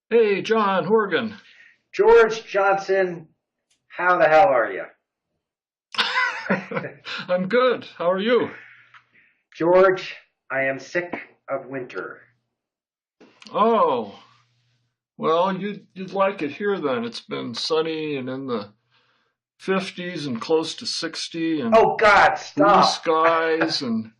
Hey, John Horgan. George Johnson, how the hell are you? I'm good. How are you? George, I am sick of winter. Oh, well, you'd like it here then. It's been sunny and in the 50s and close to 60 and Oh God, blue stop. skies and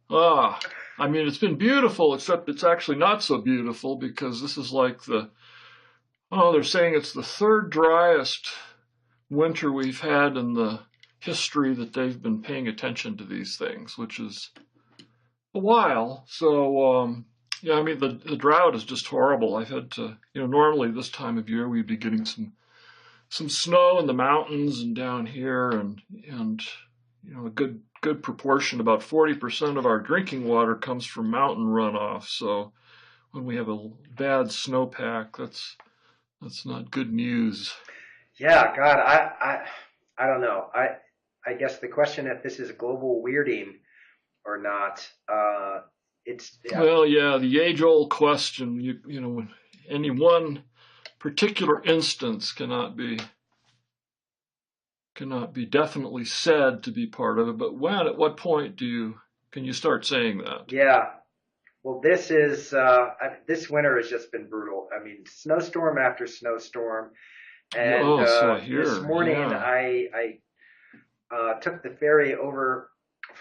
ah, I mean it's been beautiful except it's actually not so beautiful because this is like they're saying it's the third driest winter we've had in the history that they've been paying attention to these things, which is a while. Yeah, I mean, the drought is just horrible. I've had to, normally this time of year we'd be getting some snow in the mountains and down here, and a good proportion, about 40% of our drinking water comes from mountain runoff. So when we have a bad snowpack, that's not good news. Yeah, God, I don't know. I guess the question if this is global weirding or not, it's yeah, Well, yeah, the age-old question, any one particular instance cannot be definitely said to be part of it, but when, at what point can you start saying that? yeah. Well, this winter has just been brutal. I mean, snowstorm after snowstorm, Yeah, and oh, so this here, morning yeah. I took the ferry over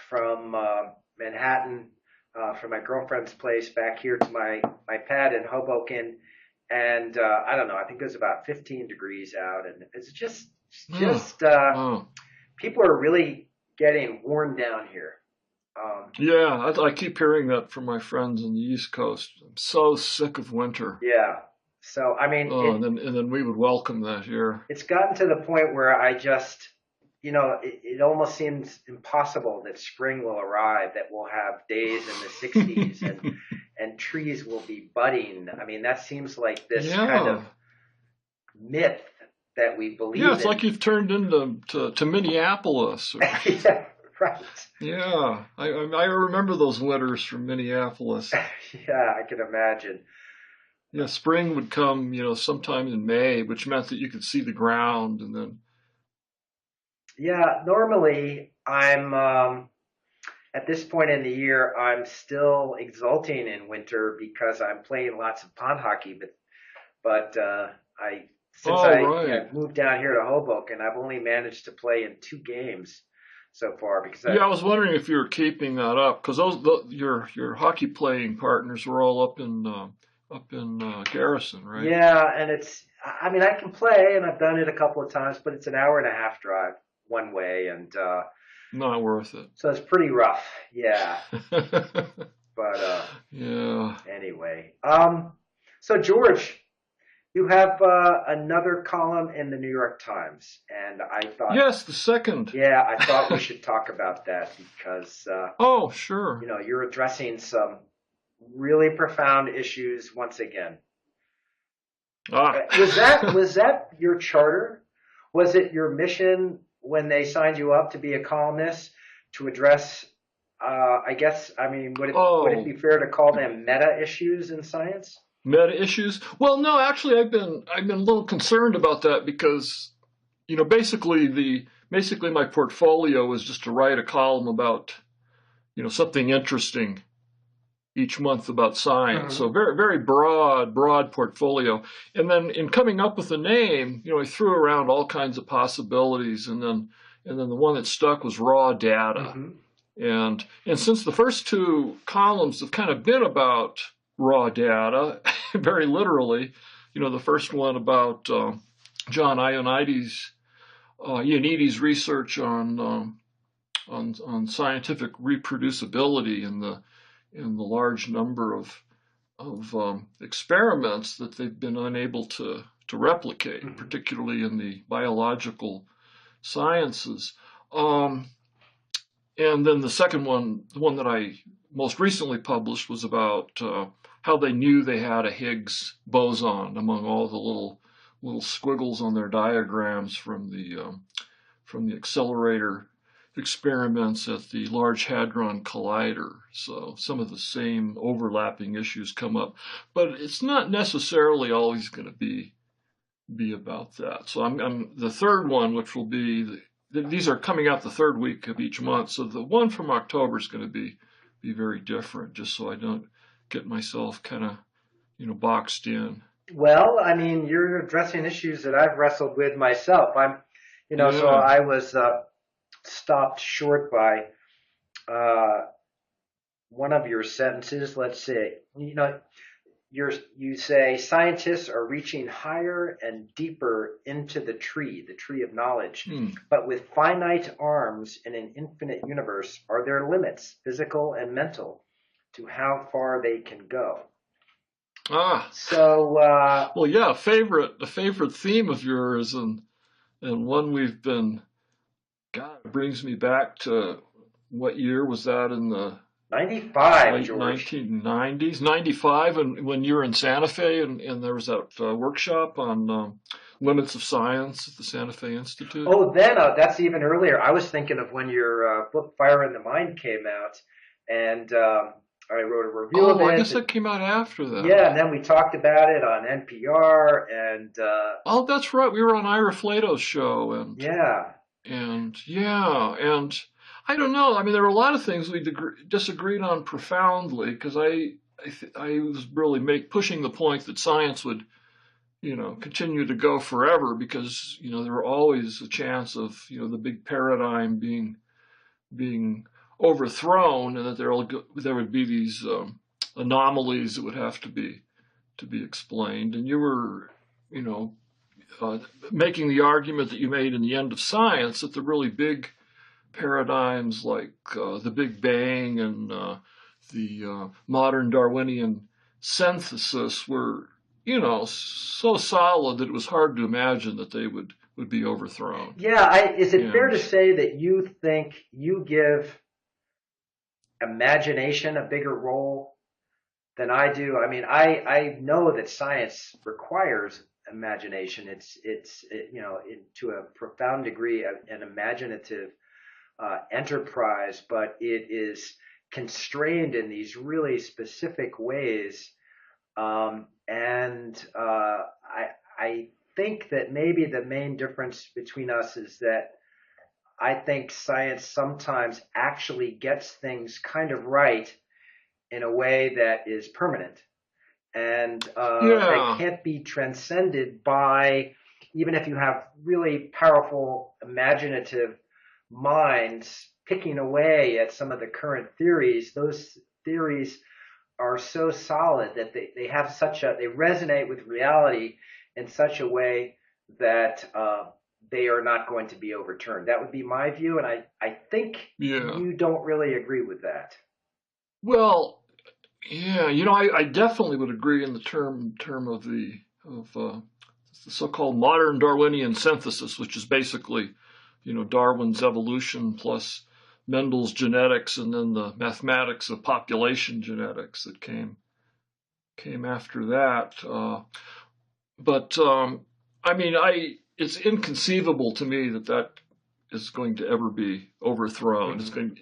from Manhattan from my girlfriend's place back here to my pad in Hoboken, and I don't know. I think it was about 15 degrees out, and it's just Oh, just uh, wow. people are really getting worn down here. Um, Yeah, I keep hearing that from my friends on the East Coast. I'm so sick of winter. yeah. So I mean, Oh, and then we would welcome that here. it's gotten to the point where it almost seems impossible that spring will arrive, that we'll have days in the 60s and trees will be budding. I mean, that seems like this kind of Yeah. myth that we Yeah, believe it's like in. you've turned into to Minneapolis. Yeah, right. Yeah, I remember those winters from Minneapolis. Yeah, I can imagine. Yeah, spring would come, sometime in May, which meant that you could see the ground, and then Yeah, normally at this point in the year, I'm still exulting in winter because I'm playing lots of pond hockey, but I since oh I right. moved down here to Hoboken, I've only managed to play in two games so far because Yeah, I was wondering if you were keeping that up because your hockey playing partners were all up in Garrison, right? yeah, and I mean I can play and I've done it a couple of times, but it's an hour and a half drive one way, and Not worth it. so it's pretty rough. Yeah, but Yeah. anyway, so George, you have another column in the New York Times, and I thought, Yes, the second. yeah, I thought we should talk about that because Oh, sure. you're addressing some really profound issues once again. Ah. Was that your charter? Was it your mission when they signed you up to be a columnist to address? I guess I mean, would it Oh, be fair to call them meta issues in science? meta issues. Well, no, actually, I've been a little concerned about that because basically my portfolio is just to write a column about something interesting each month about science. So Hmm. very very broad portfolio. And then in coming up with a name, I threw around all kinds of possibilities, and then the one that stuck was raw data. Hmm. And since the first two columns have kind of been about raw data, very literally, the first one about John Ioannidis' research on scientific reproducibility in the large number of experiments that they've been unable to replicate, Hmm. particularly in the biological sciences. Um, and then the second one, the one that I most recently published, was about how they knew they had a Higgs boson among all the little squiggles on their diagrams from the accelerator experiments at the Large Hadron Collider. So some of the same overlapping issues come up, but it's not necessarily always going to be about that. So I'm the third one, which will be these are coming out the third week of each month. So the one from October is going to be very different, just so I don't get myself kind of boxed in. Well, I mean, you're addressing issues that I've wrestled with myself. So Yeah. I was stopped short by one of your sentences. Let's say, you say scientists are reaching higher and deeper into the tree of knowledge. But with finite arms in an infinite universe, are there limits, physical and mental, to how far they can go? So, well, yeah, a favorite theme of yours, and one we've been. God, it brings me back to what year was that in the 95, late George. 1990s, 95, and when you were in Santa Fe, and there was that workshop on limits of science at the Santa Fe Institute. Oh, then that's even earlier. I was thinking of when your book Fire in the Mind came out, and I wrote a review of it. Oh, I guess that came out after that. Yeah, and then we talked about it on NPR, and oh, that's right. We were on Ira Flato's show, and yeah. And I don't know. I mean, there were a lot of things we disagreed on profoundly, because I was really pushing the point that science would, continue to go forever, because there were always a chance of the big paradigm being overthrown, and that there would be these anomalies that would have to be explained. And you were, making the argument that you made in The End of Science, that the really big paradigms like the Big Bang and the modern Darwinian synthesis were, so solid that it was hard to imagine that they would be overthrown. Yeah, is it fair to say that you think you give imagination a bigger role than I do? I mean, I know that science requires imagination. It's to a profound degree an imaginative enterprise, but it is constrained in these really specific ways. I think that maybe the main difference between us is that I think science sometimes actually gets things kind of right in a way that is permanent. And they can't be transcended by, even if you have really powerful imaginative minds picking away at some of the current theories. Those theories are so solid that they have they resonate with reality in such a way that they are not going to be overturned. That would be my view, and I think you don't really agree with that. Well, yeah, I definitely would agree in the term of the so-called modern Darwinian synthesis, which is basically, Darwin's evolution plus Mendel's genetics, and then the mathematics of population genetics that came after that. But I mean, it's inconceivable to me that is going to ever be overthrown. It's going,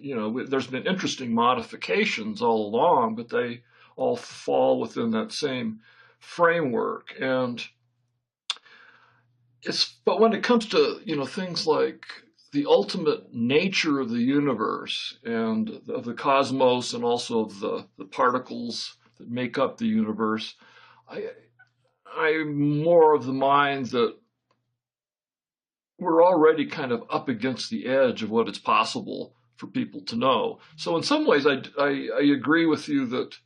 there's been interesting modifications all along, but they all fall within that same framework. And but when it comes to, things like the ultimate nature of the universe and of the cosmos, and also of the particles that make up the universe, I'm more of the mind that we're already kind of up against the edge of what it's possible for people to know. So in some ways, I agree with you that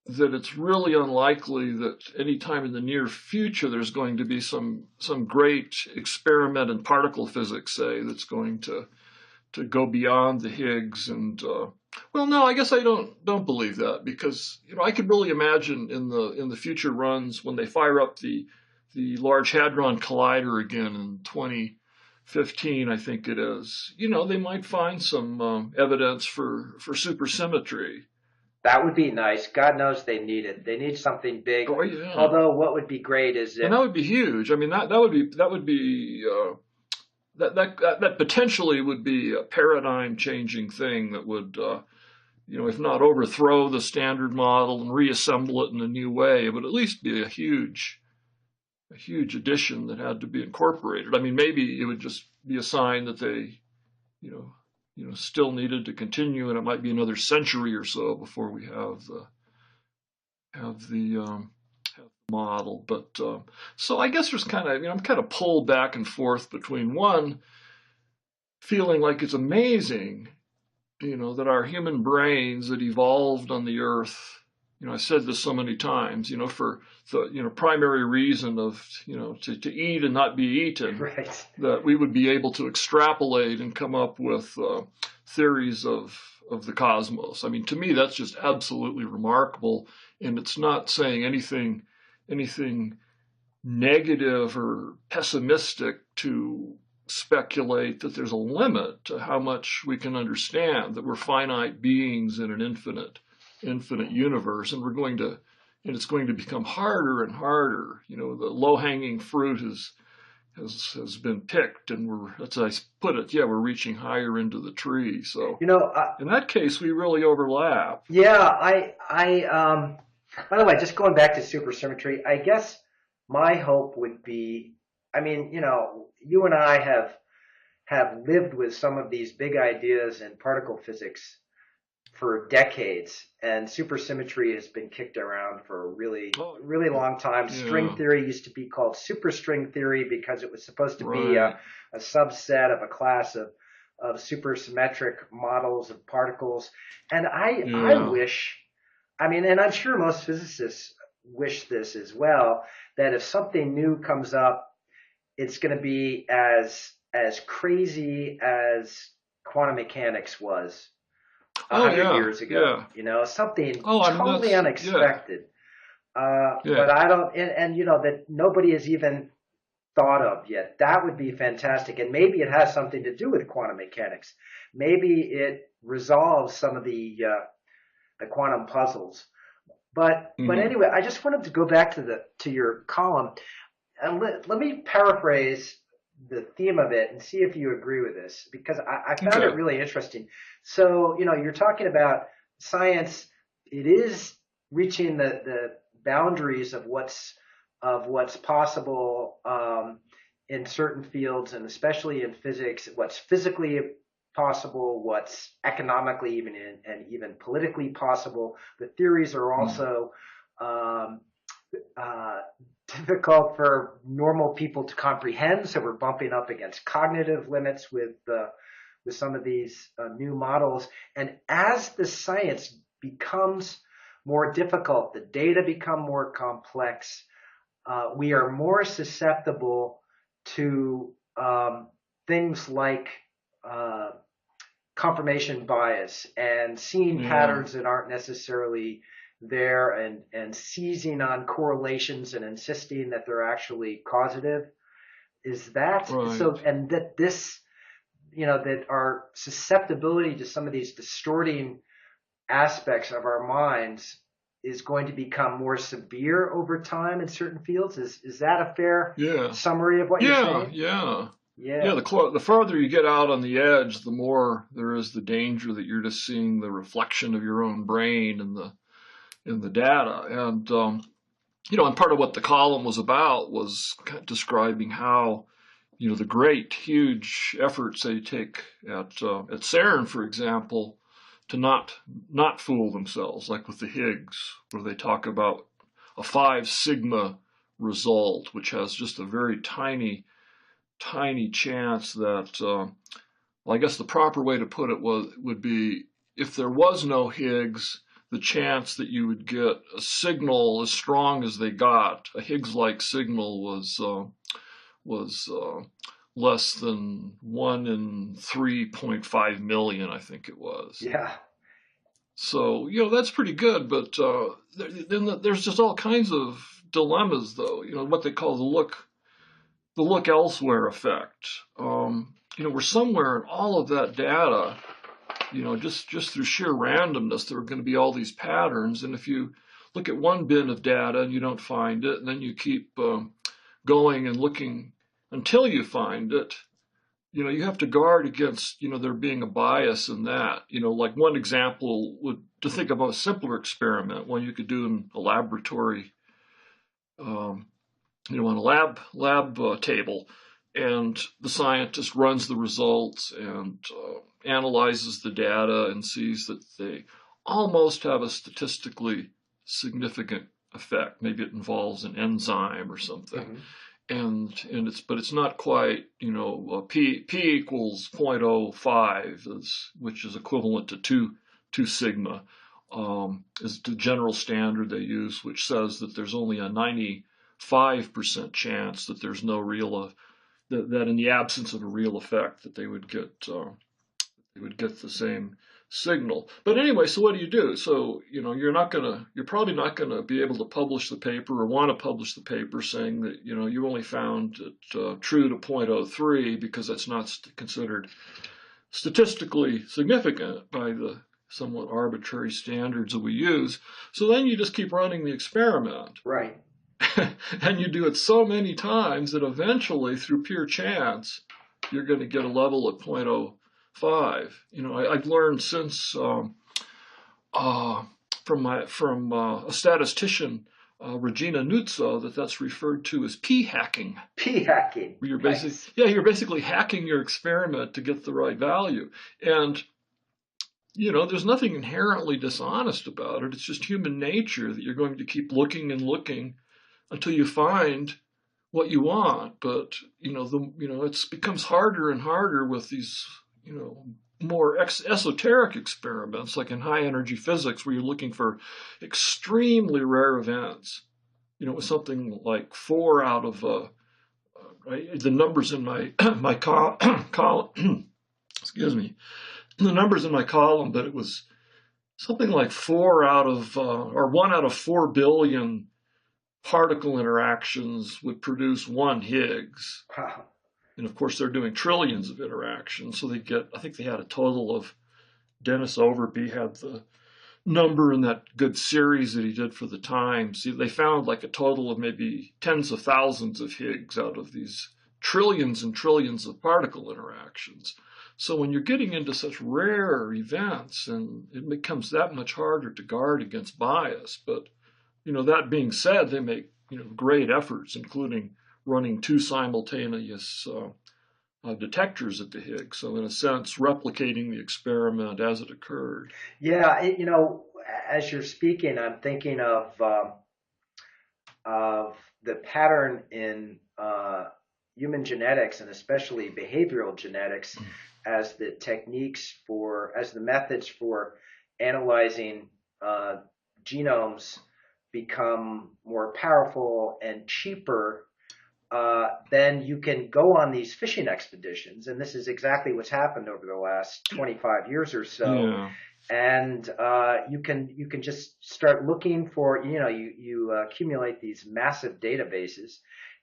it's really unlikely that any time in the near future there's going to be some great experiment in particle physics, say, that's going to go beyond the Higgs. And well, no, I guess I don't believe that, because I could really imagine in the future runs, when they fire up the Large Hadron Collider again in 2015, I think it is, they might find some evidence for supersymmetry. That would be nice. God knows they need it. They need something big. Oh, yeah. Although what would be great is if... And that would be huge. I mean, that would be that potentially would be a paradigm changing thing that would, if not overthrow the standard model and reassemble it in a new way, it would at least be a huge addition that had to be incorporated. I mean, maybe it would just be a sign that they, still needed to continue, and it might be another century or so before we have the model. But so I guess there's kind of, I'm kind of pulled back and forth between one, feeling like it's amazing, that our human brains that evolved on the earth, I said this so many times, for the, primary reason of, to eat and not be eaten, Right. that we would be able to extrapolate and come up with theories of the cosmos. I mean, to me, that's just absolutely remarkable. And it's not saying anything negative or pessimistic to speculate that there's a limit to how much we can understand, that we're finite beings in an infinite universe, and it's going to become harder and harder. The low-hanging fruit has been picked, and as I put it, we're reaching higher into the tree. So in that case, we really overlap. Yeah, by the way, just going back to supersymmetry, I guess my hope would be, I mean, you and I have lived with some of these big ideas in particle physics for decades, and supersymmetry has been kicked around for a really long time. Yeah. String theory used to be called superstring theory because it was supposed to be Right. a subset of a class of supersymmetric models of particles. And I wish, and I'm sure most physicists wish this as well, that if something new comes up, it's going to be as crazy as quantum mechanics was 100 years ago. Something totally unexpected. But I don't, and that nobody has even thought of yet. That would be fantastic. And maybe it has something to do with quantum mechanics. Maybe it resolves some of the quantum puzzles. But anyway, I just wanted to go back to your column, and let me paraphrase the theme of it and see if you agree with this, because I found it really interesting. So, you're talking about science. It is reaching the boundaries of what's possible in certain fields, and especially in physics, what's physically possible, what's economically and even politically possible. The theories are also difficult for normal people to comprehend, so we're bumping up against cognitive limits with some of these new models. And as the science becomes more difficult, the data become more complex, we are more susceptible to things like confirmation bias and seeing patterns that aren't necessarily there, and seizing on correlations and insisting that they're actually causative. Is that right? So, and that this, that our susceptibility to some of these distorting aspects of our minds is going to become more severe over time in certain fields. Is that a fair summary of what you're saying? Yeah. The farther you get out on the edge, the more there is the danger that you're just seeing the reflection of your own brain in the data. And and part of what the column was about was describing how the great, huge efforts they take at CERN, for example, to not fool themselves, like with the Higgs, where they talk about a 5 sigma result, which has just a very tiny chance that, I guess the proper way to put it would be, if there was no Higgs, the chance that you would get a signal as strong as they got, a Higgs-like signal, was less than 1 in 3.5 million, I think it was. Yeah. So, that's pretty good, but then there's just all kinds of dilemmas, though. What they call the look elsewhere effect. We're somewhere in all of that data, just through sheer randomness, there are going to be all these patterns. And if you look at one bin of data and you don't find it, and then you keep going and looking until you find it, you have to guard against, there being a bias in that. Like one example would to think about a simpler experiment, one you could do in a laboratory, um, on a lab table, and the scientist runs the results and analyzes the data and sees that they almost have a statistically significant effect. Maybe it involves an enzyme or something. Mm-hmm. But it's not quite, p equals 0.05, which is equivalent to two sigma, is the general standard they use, which says that there's only a 95% chance that there's no real that in the absence of a real effect that they would get the same signal. But anyway, so what do you do? So, you're probably not gonna be able to publish the paper or want to publish the paper saying that, you only found it true to 0.03 because that's not considered statistically significant by the somewhat arbitrary standards that we use. So then you just keep running the experiment. Right. And you do it so many times that eventually, through pure chance, you're going to get a level at 0.05. I've learned since from a statistician, Regina Nuzzo, that's referred to as p-hacking. P-hacking. You're nice. you're basically hacking your experiment to get the right value. And there's nothing inherently dishonest about it. It's just human nature that you're going to keep looking and looking until you find what you want. But it becomes harder and harder with these more esoteric experiments, like in high energy physics, where you're looking for extremely rare events. With something like 4 out of the numbers in my my column. Excuse me. The numbers in my column, but it was something like 4 out of or 1 out of 4 billion particle interactions would produce 1 Higgs. Wow. And of course, they're doing trillions of interactions. So I think they had a total of, Dennis Overby had the number in that good series that he did for the Times. They found like a total of maybe tens of thousands of Higgs out of these trillions and trillions of particle interactions. So when you're getting into such rare events, and it becomes that much harder to guard against bias. But that being said, they make great efforts, including running 2 simultaneous detectors at the Higgs. So in a sense, replicating the experiment as it occurred. Yeah, as you're speaking, I'm thinking of the pattern in human genetics, and especially behavioral genetics, as the methods for analyzing genomes become more powerful and cheaper. Then you can go on these fishing expeditions, and this is exactly what's happened over the last 25 years or so. Yeah. And you can just start looking for, you accumulate these massive databases,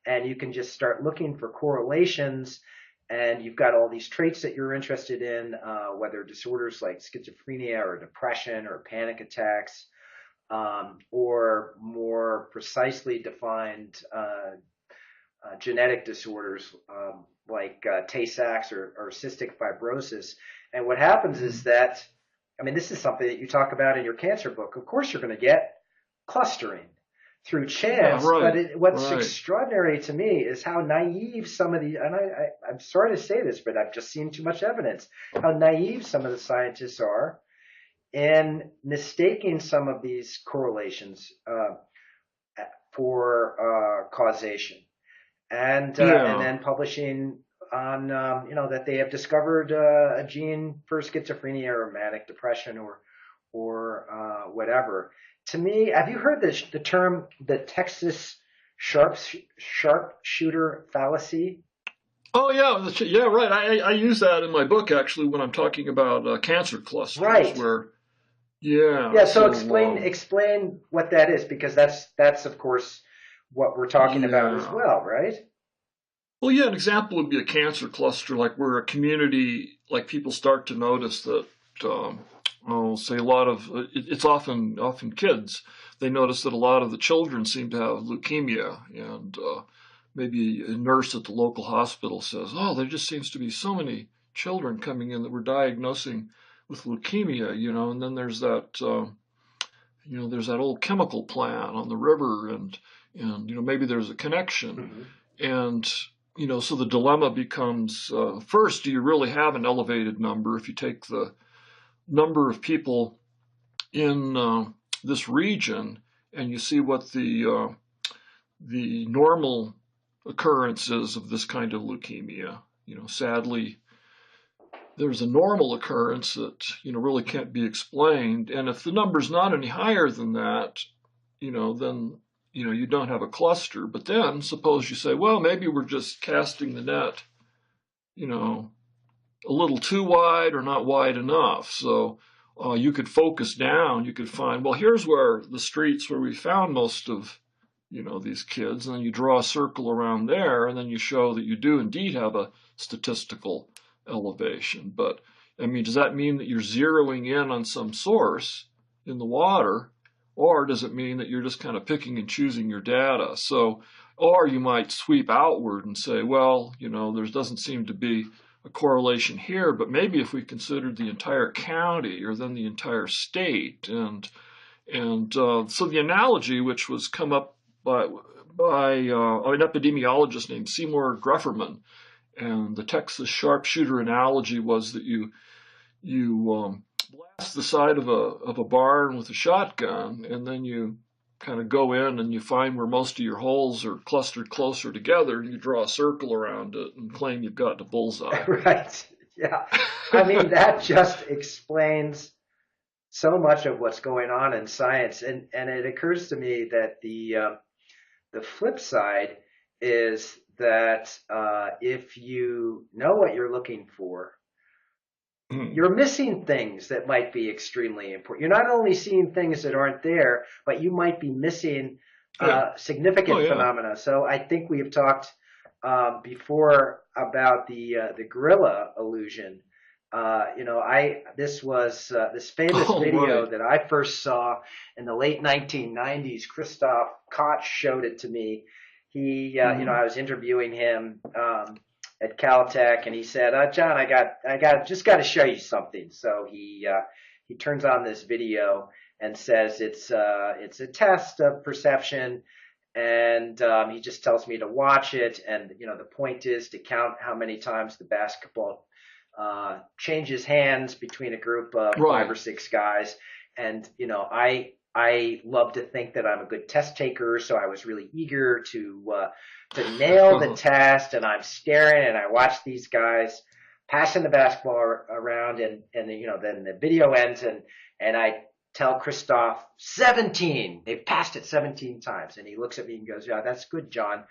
and you can just start looking for correlations. And you've got all these traits that you're interested in, whether disorders like schizophrenia or depression or panic attacks, or more precisely defined genetic disorders like Tay-Sachs or cystic fibrosis. And what happens is that, this is something that you talk about in your cancer book. Of course, you're going to get clustering through chance. Yeah, right, but what's right. extraordinary to me is how naive some of the, and I'm sorry to say this, but I've just seen too much evidence, how naive some of the scientists are in mistaking some of these correlations for causation. And then publishing on, that they have discovered a gene for schizophrenia or manic depression or whatever. To me, have you heard the term the Texas sharpshooter fallacy? Oh yeah, right. I use that in my book actually when I'm talking about cancer clusters. Right. Yeah. So explain what that is, because that's of course what we're talking about as well, right? Well, yeah, an example would be a cancer cluster, like where a community, like people start to notice that, say a lot of, it's often kids. They notice that a lot of the children seem to have leukemia, and maybe a nurse at the local hospital says, "Oh, there just seems to be so many children coming in that we're diagnosing with leukemia," and then there's that, there's that old chemical plant on the river, and maybe there's a connection, and so the dilemma becomes, first, do you really have an elevated number? If you take the number of people in this region and you see what the normal occurrences of this kind of leukemia, sadly, there's a normal occurrence that, really can't be explained. And if the number's not any higher than that, then, you don't have a cluster. But then suppose you say, well, maybe we're just casting the net, a little too wide or not wide enough. So you could focus down, you could find, well, here's where the streets where we found most of, these kids, and then you draw a circle around there, and then you show that you do indeed have a statistical elevation. But does that mean that you're zeroing in on some source in the water, or does it mean that you're just kind of picking and choosing your data? So, or you might sweep outward and say, well, there doesn't seem to be a correlation here, but maybe if we considered the entire county or then the entire state, and so the analogy, which was come up by an epidemiologist named Seymour Grufferman, and the Texas sharpshooter analogy was that you blast the side of a barn with a shotgun, and then you kind of go in and you find where most of your holes are clustered closer together, and you draw a circle around it and claim you've got the bullseye. Right. Yeah. That just explains so much of what's going on in science. And it occurs to me that the flip side is that if you know what you're looking for, you're missing things that might be extremely important. You're not only seeing things that aren't there, but you might be missing significant phenomena. So I think we have talked before about the gorilla illusion. This was this famous video that I first saw in the late 1990s. Christoph Koch showed it to me. He, I was interviewing him at Caltech, and he said, "John, I just got to show you something." So he turns on this video and says it's a test of perception, and he just tells me to watch it. And the point is to count how many times the basketball changes hands between a group of 5 or 6 guys. And I love to think that I'm a good test taker, so I was really eager to nail the test. And I'm staring, and I watch these guys passing the basketball around, and then the video ends, and I tell Christoph, 17. They've passed it 17 times, and he looks at me and goes, "Yeah, that's good, John.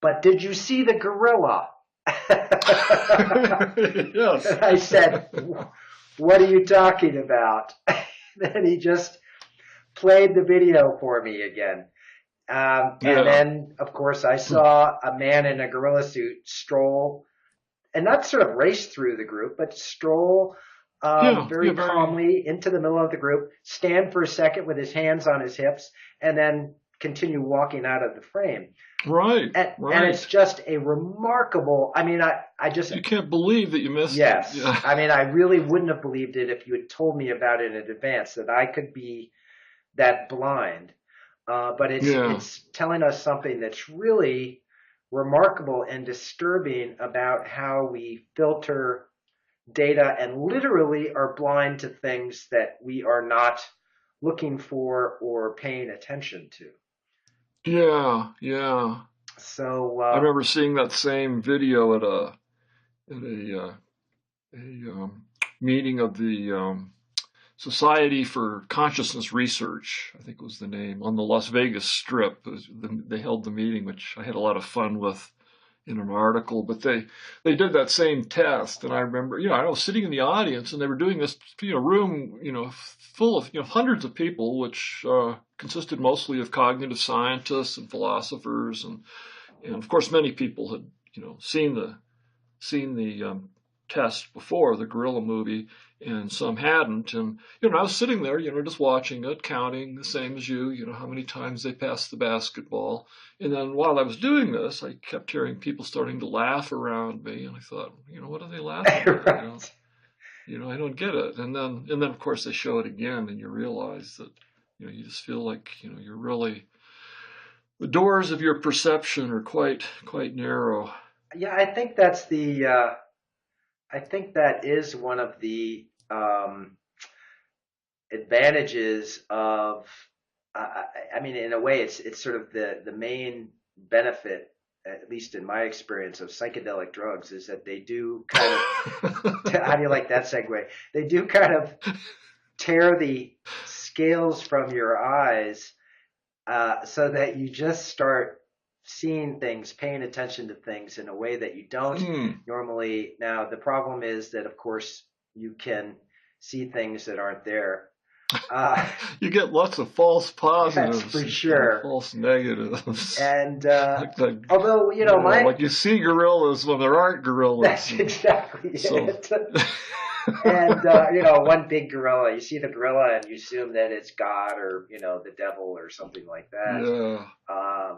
But did you see the gorilla?" Yes. And I said, "What are you talking about?" Then he just played the video for me again. And then, of course, I saw a man in a gorilla suit stroll, and not sort of race through the group, but stroll very calmly into the middle of the group, stand for a second with his hands on his hips, and then continue walking out of the frame. Right. And it's just a remarkable, I just... You can't believe that you missed it. Yes. Yeah. I really wouldn't have believed it if you had told me about it in advance, that I could be that blind. But it's telling us something that's really remarkable and disturbing about how we filter data and literally are blind to things that we are not looking for or paying attention to. Yeah. So I remember seeing that same video at a meeting of the Society for Consciousness Research, I think was the name, on the Las Vegas Strip. They held the meeting, which I had a lot of fun with in an article. But they did that same test, and I remember, I was sitting in the audience, and they were doing this, room, full of hundreds of people, which consisted mostly of cognitive scientists and philosophers, and of course many people had seen the test before, the gorilla movie, and some hadn't. And, I was sitting there, just watching it, counting the same as you, how many times they passed the basketball. And then while I was doing this, I kept hearing people starting to laugh around me. And I thought, what are they laughing at? Right. I don't get it. And then of course they show it again, and you realize that, you just feel like, you're really, the doors of your perception are quite narrow. Yeah, I think that's I think that is one of the advantages of. I mean, in a way, it's sort of the main benefit, at least in my experience, of psychedelic drugs, is that they do kind of. How do you like that segue? They do kind of tear the scales from your eyes, so that you just start seeing things, paying attention to things in a way that you don't normally. Now, the problem is that, of course, you can see things that aren't there. You get lots of false positives, that's for sure, false negatives, and like, although like you see gorillas when there aren't gorillas. That's exactly it. And one big gorilla, you see the gorilla and you assume that it's God or the devil or something like that. Yeah.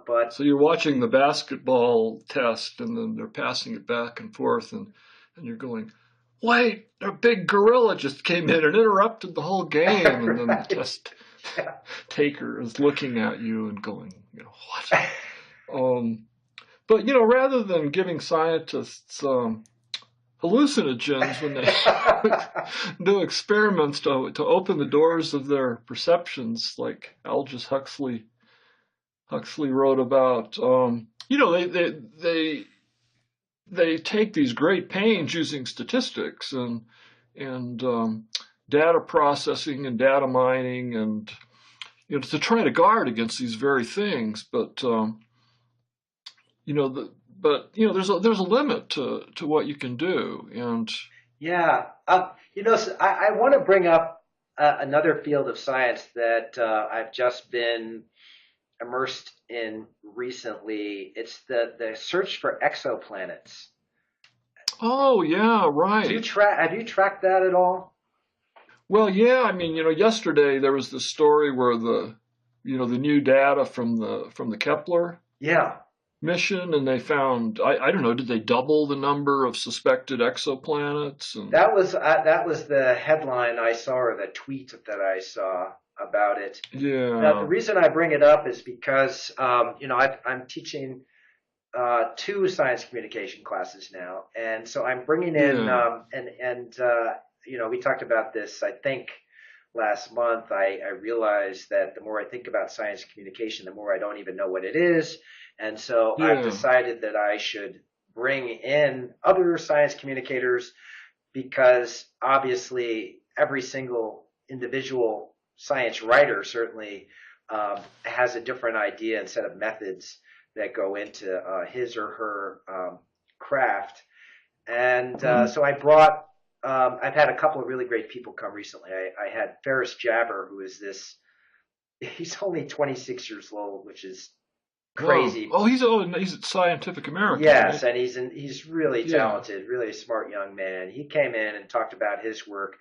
But so you're watching the basketball test, and then they're passing it back and forth, and you're going, wait, a big gorilla just came in and interrupted the whole game. And then the test taker is looking at you and going, what? But, rather than giving scientists hallucinogens when they do experiments to open the doors of their perceptions, like Aldous Huxley wrote about, they take these great pains using statistics and data processing and data mining, and to try to guard against these very things. But there's a limit to what you can do. And yeah, so I want to bring up another field of science that I've just been immersed in recently. It's the search for exoplanets. Oh yeah, right. Have you tracked that at all? Well, yeah. I mean, yesterday there was this story where the new data from the Kepler mission, and they found, I don't know, did they double the number of suspected exoplanets? And that was the headline I saw, or the tweet that I saw about it. Yeah. Now, the reason I bring it up is because I'm teaching 2 science communication classes now, and so I'm bringing in we talked about this, I think, last month. I realized that the more I think about science communication, the more I don't even know what it is, and so I've decided that I should bring in other science communicators, because obviously every single individual science writer certainly has a different idea and set of methods that go into his or her craft. And so I brought, I've had a couple of really great people come recently. I had Ferris Jabber, who is he's only 26 years old, which is crazy. Oh, he's at Scientific American. Yes, right? And he's really talented, really a smart young man. He came in and talked about his work.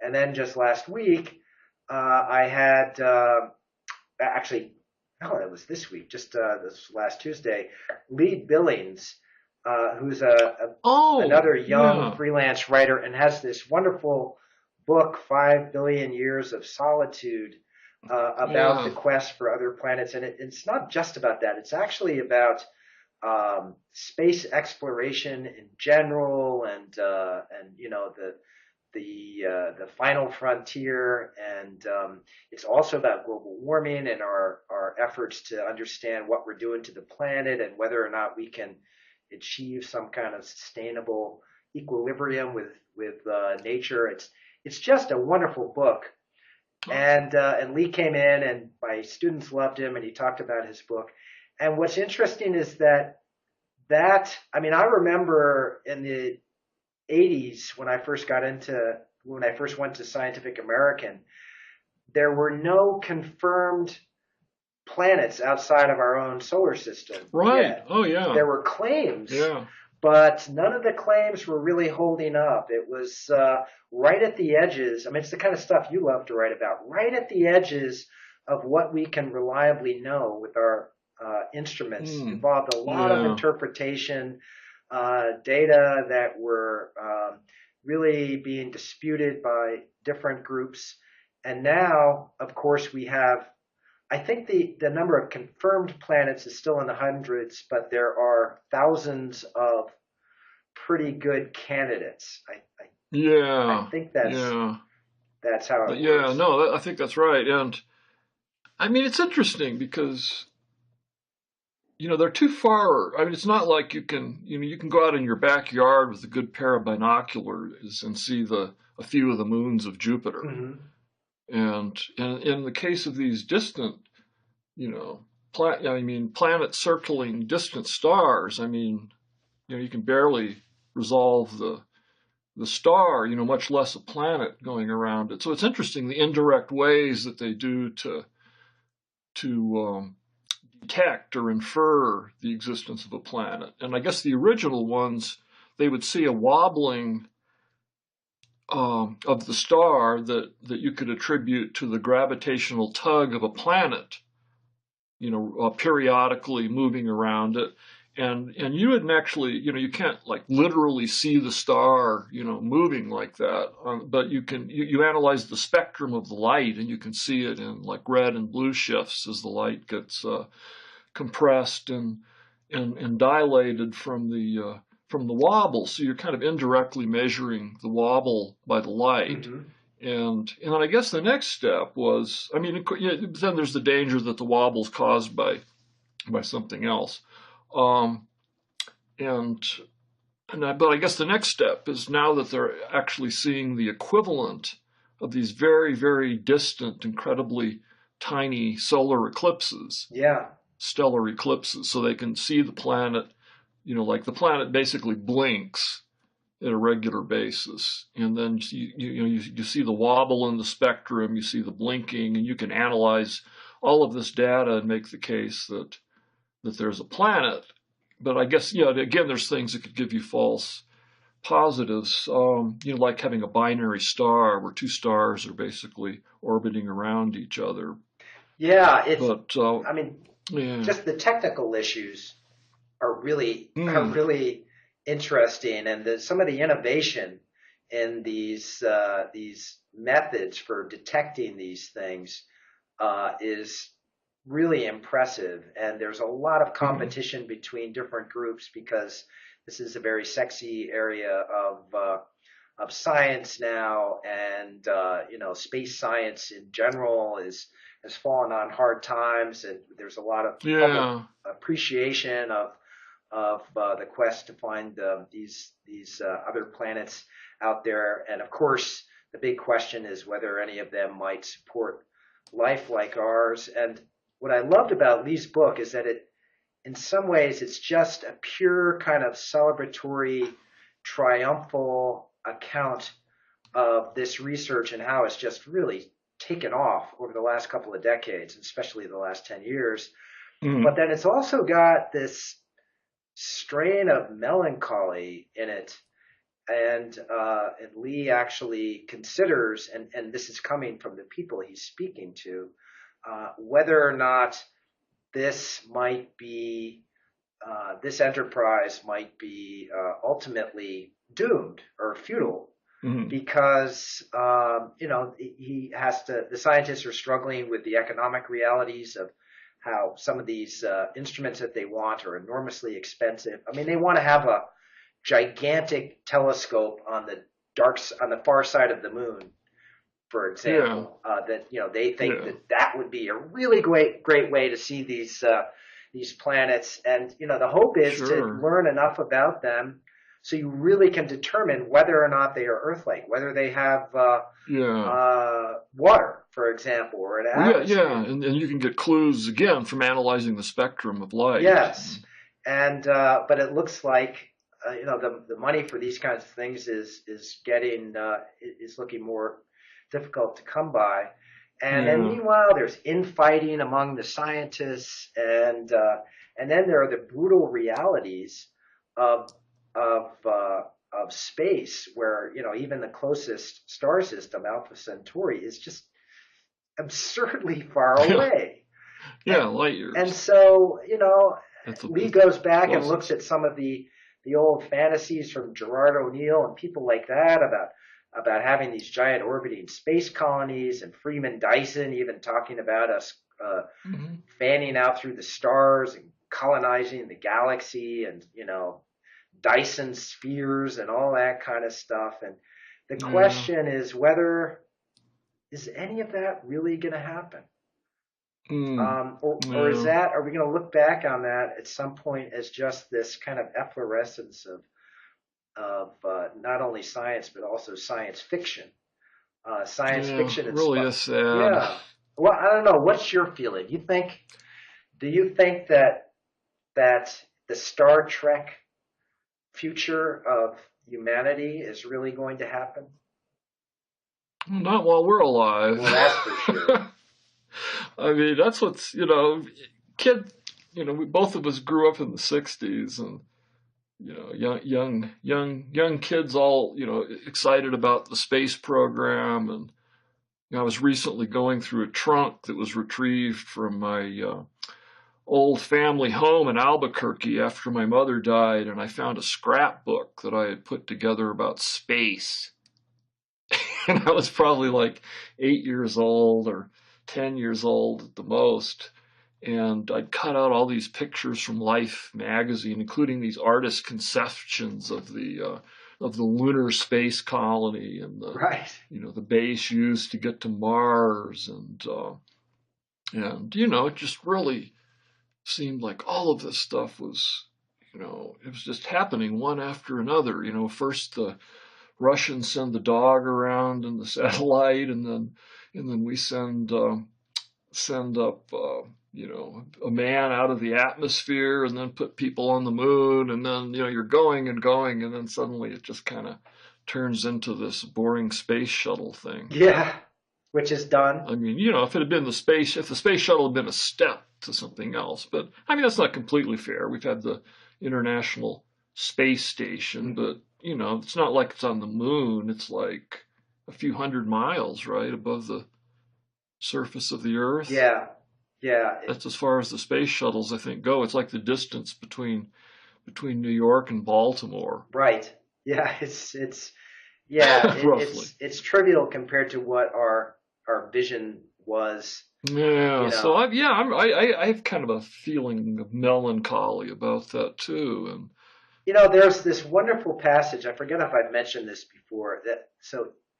And then just last week, I had it was this week, just this last Tuesday, Lee Billings, who's another young freelance writer, and has this wonderful book, 5 Billion Years of Solitude, about the quest for other planets. And it's not just about that. It's actually about space exploration in general, and the final frontier, and it's also about global warming and our efforts to understand what we're doing to the planet, and whether or not we can achieve some kind of sustainable equilibrium with nature. It's just a wonderful book. And Lee came in, and my students loved him, and he talked about his book. And what's interesting is that I remember in the 80s, when I first went to Scientific American, there were no confirmed planets outside of our own solar system. Right. yet. Oh yeah. There were claims, but none of the claims were really holding up. It was right at the edges. I mean, it's the kind of stuff you love to write about, right at the edges of what we can reliably know with our instruments. Mm, Involved a lot of yeah. interpretation, data that were really being disputed by different groups. And now, of course, we have, I think the number of confirmed planets is still in the hundreds, but there are thousands of pretty good candidates. I Yeah. think Yeah. that's how it Yeah. works. No, I think that's right. And I mean, it's interesting because they're too far. I mean, it's not like you can go out in your backyard with a good pair of binoculars and see a few of the moons of Jupiter. Hmm. And in the case of these distant, you know, planets circling distant stars, I mean, you can barely resolve the star, much less a planet going around it. So it's interesting the indirect ways that they do to detect or infer the existence of a planet. And I guess the original ones, they would see a wobbling of the star that you could attribute to the gravitational tug of a planet, periodically moving around it. And you wouldn't actually, you can't like literally see the star, moving like that. But you analyze the spectrum of the light, and you can see it in like red and blue shifts as the light gets compressed and dilated from the wobble. So you're kind of indirectly measuring the wobble by the light. Hmm. And then I guess the next step was, I mean, then there's the danger that the wobble's caused by something else. Um, and but I guess the next step is now that they're actually seeing the equivalent of these very, very distant, incredibly tiny solar eclipses, Yeah. stellar eclipses, so they can see the planet, like the planet basically blinks at a regular basis, and then you see the wobble in the spectrum, you see the blinking, and you can analyze all of this data and make the case that there's a planet. But I guess again, there's things that could give you false positives, like having a binary star where two stars are basically orbiting around each other. Yeah. But I mean, yeah, just the technical issues are mm, really interesting, and some of the innovation in these methods for detecting these things is really impressive. And there's a lot of mm, competition between different groups because this is a very sexy area of science now, and space science in general is has fallen on hard times, and there's a lot of public yeah, appreciation of the quest to find these other planets out there. And of course, the big question is whether any of them might support life like ours. And what I loved about Lee's book is that in some ways, it's just a pure kind of celebratory, triumphal account of this research and how it's just really taken off over the last couple of decades, especially the last 10 years. But mm, then it's also got this strain of melancholy in it. And Lee actually considers, and this is coming from the people he's speaking to, whether or not this might be this enterprise might be ultimately doomed or futile mm, because he has to. The scientists are struggling with the economic realities of how some of these instruments that they want are enormously expensive. I mean, they want to have a gigantic telescope on the far side of the moon, for yeah, example. That they think yeah, that would be a really great way to see these planets. And the hope is to sure, learn enough about them so you really can determine whether or not they are Earth-like, whether they have yeah. water, for example, or an Well, yeah, atmosphere. and you can get clues again from analyzing the spectrum of light. Yes, and but it looks like the money for these kinds of things is getting is looking more difficult to come by. And then Yeah, meanwhile, there's infighting among the scientists, and then there are the brutal realities of of space, where even the closest star system, Alpha Centauri, is just absurdly far Yeah, away. yeah, And, light and years. so, That's Lee it's goes back and looks closest. at some of the old fantasies from Gerard O'Neill and people like that about having these giant orbiting space colonies, and Freeman Dyson even talking about us Hmm. fanning out through the stars and colonizing the galaxy, and Dyson spheres and all that kind of stuff. And the Yeah. question is, whether is any of that really going to happen? Mm. Or Yeah. are we going to look back on that at some point as just this kind of efflorescence of not only science but also science fiction? Science Yeah. fiction Really inspired. is sad. Yeah. Well, I don't know. What's your feeling? Do you think that the Star Trek future of humanity is really going to happen? Not while we're alive. Well, that's for sure. I mean, that's what's, kid, we both of us grew up in the 60s, and, young kids all, excited about the space program. And, I was recently going through a trunk that was retrieved from my old family home in Albuquerque after my mother died, and I found a scrapbook that I had put together about space. And I was probably like 8 years old or 10 years old at the most. And I'd cut out all these pictures from Life magazine, including these artist conceptions of the lunar space colony, and Right. the base used to get to Mars. And it just really seemed like all of this stuff was, it was just happening one after another. First the Russians send the dog around in the satellite, and then we send up a man out of the atmosphere, and then put people on the moon, and then you're going and going, and then suddenly it just kind of turns into this boring space shuttle thing. Yeah. Which is done. I mean, if the space shuttle had been a step to something else, but I mean, that's not completely fair. We've had the International Space Station, Hmm. but it's not like it's on the moon. It's like a few hundred miles, right, above the surface of the Earth. Yeah. Yeah. That's as far as the space shuttles, I think, go. It's like the distance between New York and Baltimore, Right. Yeah. It's yeah. roughly. It's trivial compared to what our vision was. Yeah, You so know. I have kind of a feeling of melancholy about that too. And There's this wonderful passage. I forget if I've mentioned this before.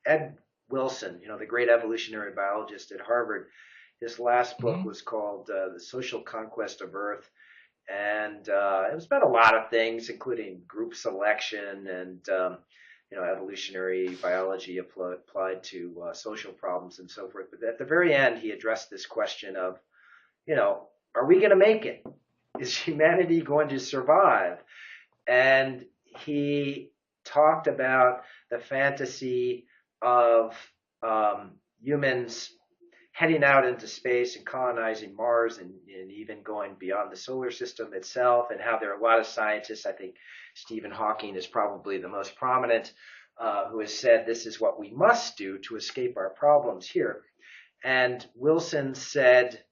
Ed Wilson, the great evolutionary biologist at Harvard, his last book mhm, was called "The Social Conquest of Earth," and it was about a lot of things, including group selection and evolutionary biology applied to social problems and so forth. But at the very end, he addressed this question of, are we going to make it? Is humanity going to survive? And he talked about the fantasy of humans heading out into space and colonizing Mars, and even going beyond the solar system itself, and how there are a lot of scientists. I think Stephen Hawking is probably the most prominent, who has said this is what we must do to escape our problems here. And Wilson said,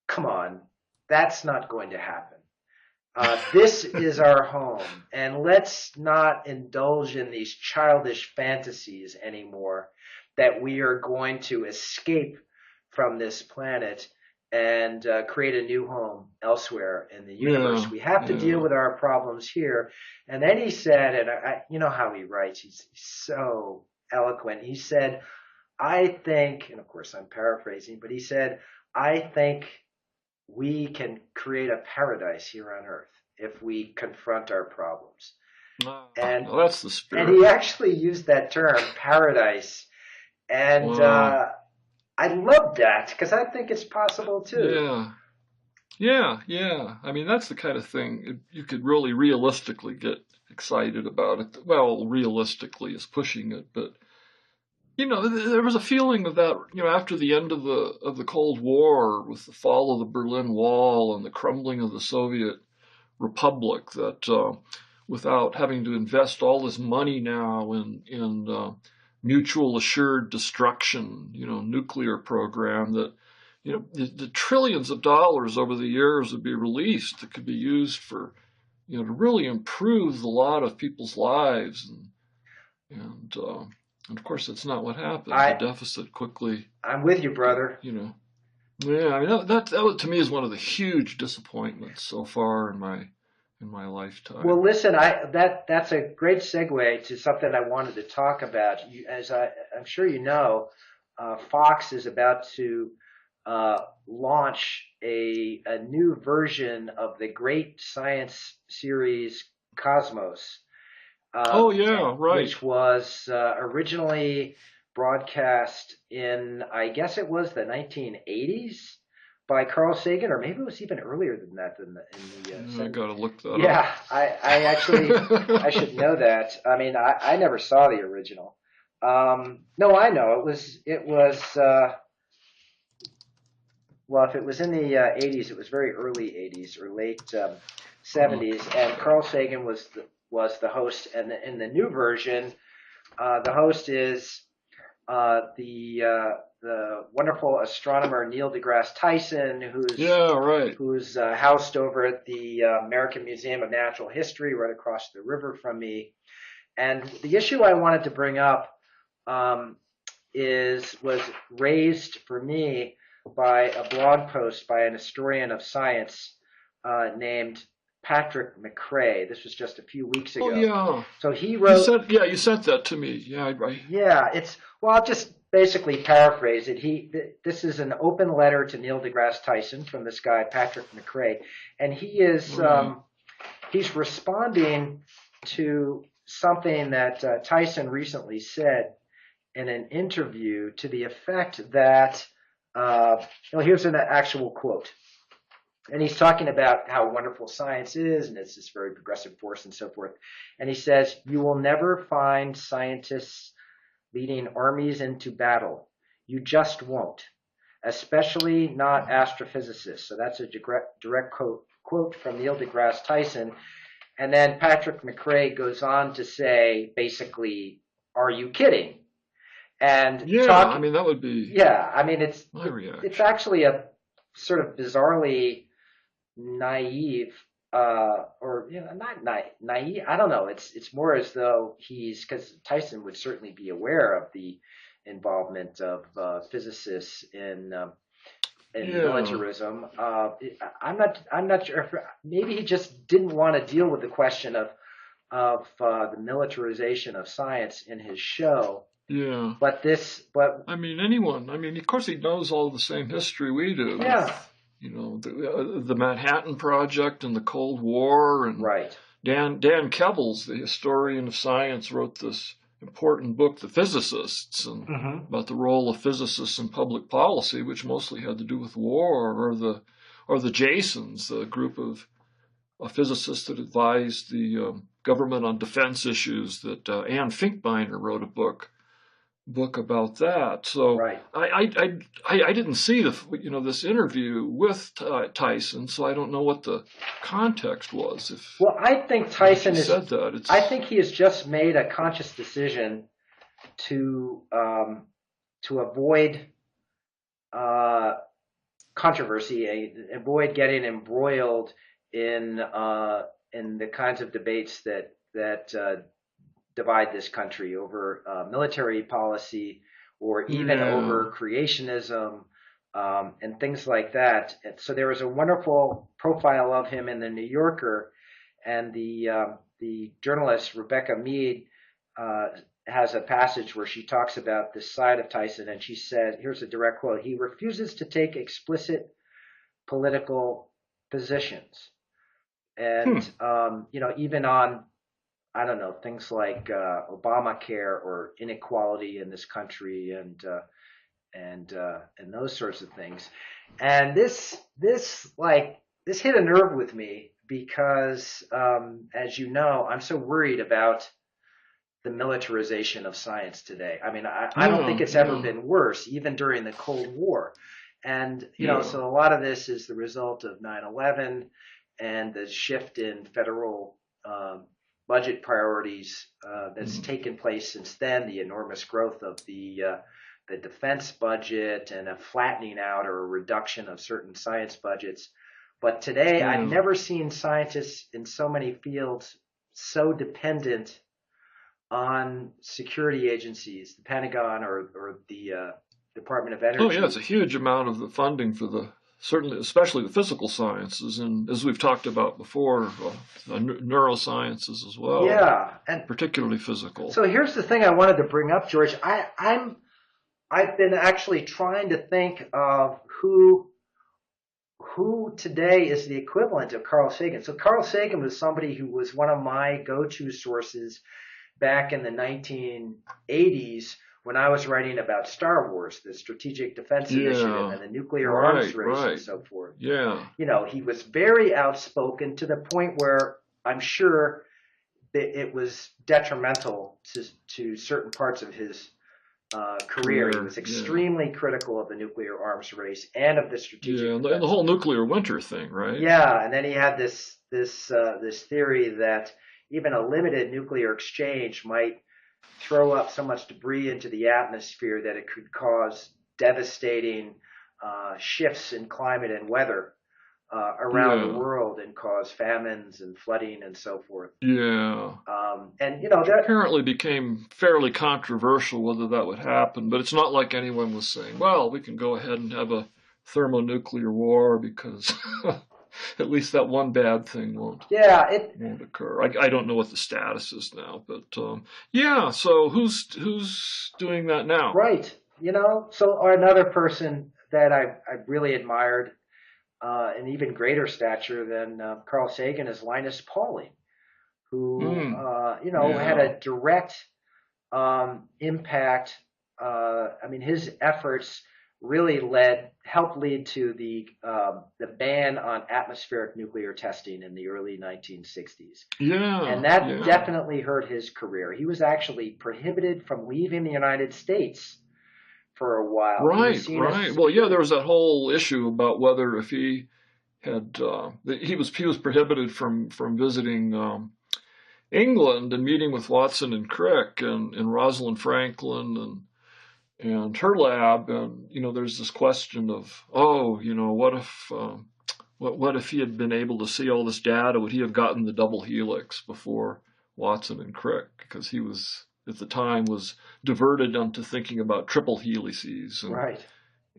come on, that's not going to happen. This is our home, and let's not indulge in these childish fantasies anymore that we are going to escape from this planet and create a new home elsewhere in the universe. yeah, We have to deal yeah, with our problems here. And then he said, and you know how he writes, he's so eloquent. He said, I think, and of course I'm paraphrasing, but he said, I think we can create a paradise here on earth if we confront our problems. And well, that's the and spirit. he actually used that term, paradise. And Wow, I love that because I think it's possible too. yeah, yeah. I mean, that's the kind of thing you could really realistically get excited about it. Well, realistically is pushing it, but there was a feeling of that, after the end of the Cold War, with the fall of the Berlin Wall and the crumbling of the Soviet Republic, that without having to invest all this money now in mutual assured destruction, nuclear program that, the trillions of dollars over the years would be released that could be used for, to really improve a lot of people's lives. And of course, that's not what happened. The deficit quickly. I'm with you, brother. Yeah, I mean that to me is one of the huge disappointments so far in my lifetime. Well, listen, that's a great segue to something I wanted to talk about. As I'm sure you know, Fox is about to launch a new version of the great science series Cosmos. Right. Which was originally broadcast in, I guess it was the 1980s by Carl Sagan, or maybe it was even earlier than that. I gotta look that up. Yeah, I actually I should know that. I mean, I never saw the original. No, I know it was. Well, if it was in the 80s, it was very early 80s or late 70s, and Carl Sagan was the host. And in the new version, the host is the wonderful astronomer Neil deGrasse Tyson, who's housed over at the American Museum of Natural History right across the river from me. And the issue I wanted to bring up was raised for me by a blog post by an historian of science named Patrick McRae. This was just a few weeks ago. Oh, yeah. So he wrote... You sent that to me. Yeah, right. Yeah, I'll just basically paraphrase it. This is an open letter to Neil deGrasse Tyson from this guy, Patrick McRae. And he is, he's responding to something that Tyson recently said in an interview to the effect that, here's an actual quote. And he's talking about how wonderful science is, and it's this very progressive force and so forth. And he says, "You will never find scientists leading armies into battle. You just won't, especially not astrophysicists." So that's a direct quote from Neil deGrasse Tyson. And then Patrick McRae goes on to say, basically, "Are you kidding?" And that would be my reaction. It's actually a sort of bizarrely naive, not naive. I don't know. It's more as though because Tyson would certainly be aware of the involvement of physicists in militarism. I'm not sure. Maybe he just didn't want to deal with the question of the militarization of science in his show. Yeah. But anyone. Of course, he knows all the same history we do. Yeah. The Manhattan Project and the Cold War, and right. Dan Kebbles, the historian of science, wrote this important book, The Physicists, and about the role of physicists in public policy, which mostly had to do with war, or the Jasons, the group of physicists that advised the government on defense issues. That Ann Finkbeiner wrote a book about that. So right. I didn't see this interview with Tyson, so I don't know what the context was. I think Tyson said that. I think he has just made a conscious decision to avoid controversy, avoid getting embroiled in the kinds of debates that divide this country over military policy, or even over creationism and things like that. And so there was a wonderful profile of him in the New Yorker, and the journalist Rebecca Mead has a passage where she talks about this side of Tyson, and she said, here's a direct quote: "He refuses to take explicit political positions, and even on, I don't know, things like Obamacare or inequality in this country and those sorts of things." And this hit a nerve with me because, as you know, I'm so worried about the militarization of science today. I don't think it's ever been worse, even during the Cold War. And, so a lot of this is the result of 9/11 and the shift in federal budget priorities that's Mm. taken place since then, the enormous growth of the defense budget and a flattening out or a reduction of certain science budgets. But today, I've Yeah. never seen scientists in so many fields so dependent on security agencies, the Pentagon or the Department of Oh, yeah, it's Energy. a huge amount of the funding for certainly, especially the physical sciences, and as we've talked about before, the neurosciences as well, Yeah, and particularly physical. so here's the thing I wanted to bring up, George. I've been actually trying to think of who today is the equivalent of Carl Sagan. So Carl Sagan was somebody who was one of my go-to sources back in the 1980s when I was writing about Star Wars, the Strategic Defense Initiative Yeah, and the nuclear arms right, race and right. so forth. Yeah, He was very outspoken to the point where I'm sure that it was detrimental to certain parts of his career. He was career. Yeah, extremely critical of the nuclear arms race and of the yeah, strategic and the defense. whole nuclear winter thing, right? Yeah, and then he had this theory that even a limited nuclear exchange might throw up so much debris into the atmosphere that it could cause devastating shifts in climate and weather around the Yeah, world and cause famines and flooding and so forth. yeah. And Which that apparently became fairly controversial whether that would happen, but it's not like anyone was saying, well, we can go ahead and have a thermonuclear war because at least that one bad thing yeah, won't occur. I don't know what the status is now, but yeah. So who's doing that now? right. So another person that I really admired, an even greater stature than Carl Sagan, is Linus Pauling, who Hmm. had Yeah. a direct impact. I mean, his efforts really helped lead to the ban on atmospheric nuclear testing in the early 1960s, and Yeah. that Yeah. definitely hurt his career. He was actually prohibited from leaving the United States for a while. He was Right. seen Right. as Well, yeah. There was that whole issue about whether if he had he was prohibited from visiting England and meeting with Watson and Crick and Rosalind Franklin and her lab, and there's this question of, oh, what if what if he had been able to see all this data? Would he have gotten the double helix before Watson and Crick? Because he was at the time was diverted onto thinking about triple helices right.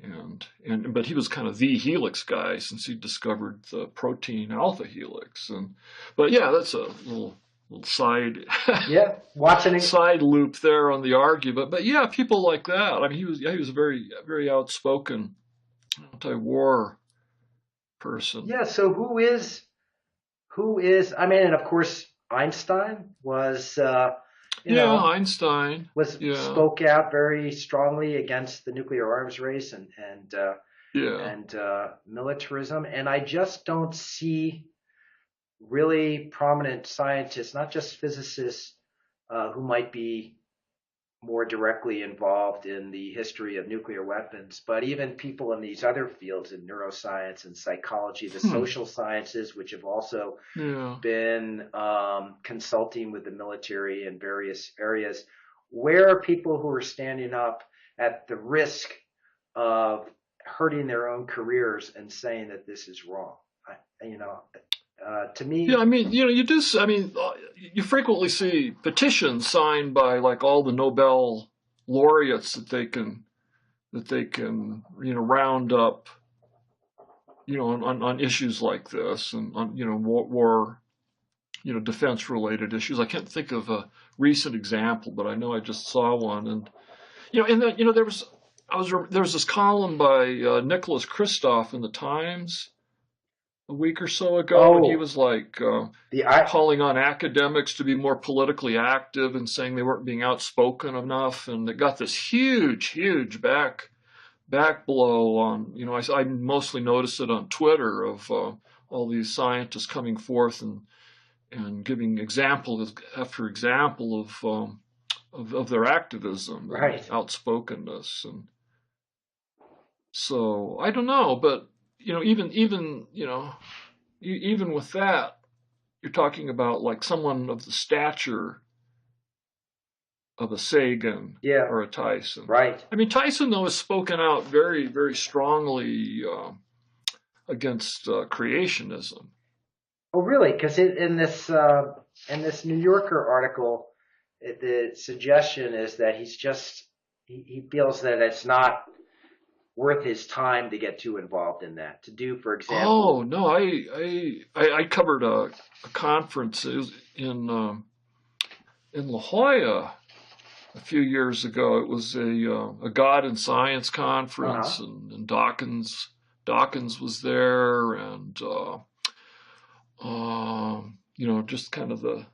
and but he was kind of the helix guy since he discovered the protein alpha helix. And but yeah, that's a little side Yeah, Watson. side loop there on the argument. But yeah, people like that. I mean, he was a very very outspoken anti-war person. Yeah. So who is? I mean, and of course Einstein you Yeah, know, Einstein. Yeah, spoke out very strongly against the nuclear arms race yeah. and militarism. And I just don't see really prominent scientists, not just physicists, who might be more directly involved in the history of nuclear weapons, but even people in these other fields in neuroscience and psychology, the Hmm. social sciences, which have also Yeah. been consulting with the military in various areas. Where are people who are standing up at the risk of hurting their own careers and saying that this is wrong? To Yeah, me, I mean, you do. I mean, you frequently see petitions signed by like all the Nobel laureates that they can round up on issues like this and on war defense related issues. I can't think of a recent example, but I know I just saw one. And and then there was this column by Nicholas Kristof in the Times a week or so ago, and he oh, was like the I calling on academics to be more politically active and saying they weren't being outspoken enough, and it got this huge back blow on. I mostly noticed it on Twitter of all these scientists coming forth and giving example after example of their activism and right. outspokenness. And so I don't know, but even with that, you're talking about like someone of the stature of a Sagan Yeah, or a Tyson. right. I mean, Tyson though has spoken out very, very strongly against creationism. Oh, really? Because in this New Yorker article, the suggestion is that he feels that it's not worth his time to get too involved in that. To do, for Oh example, no, I covered a conference in La Jolla a few years ago. It was a God and Science uh-huh. conference, and Dawkins was there, and just kind of the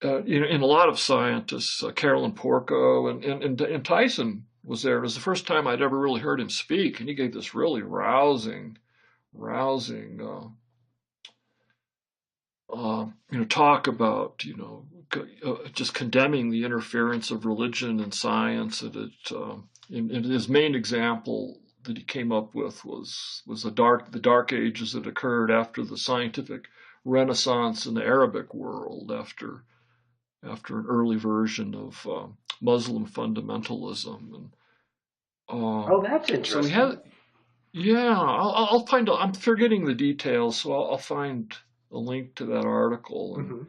and a lot of scientists, Carolyn Porco and Tyson was there. It was the first time I'd ever really heard him speak, and he gave this really rousing talk about just condemning the interference of religion and science. And his main example that he came up with was the dark ages that occurred after the scientific renaissance in the Arabic world, after an early version of Muslim fundamentalism. And Oh, that's so we interesting. had, yeah, I'll find. I'm forgetting the details, so I'll find a link to that article, Hmm.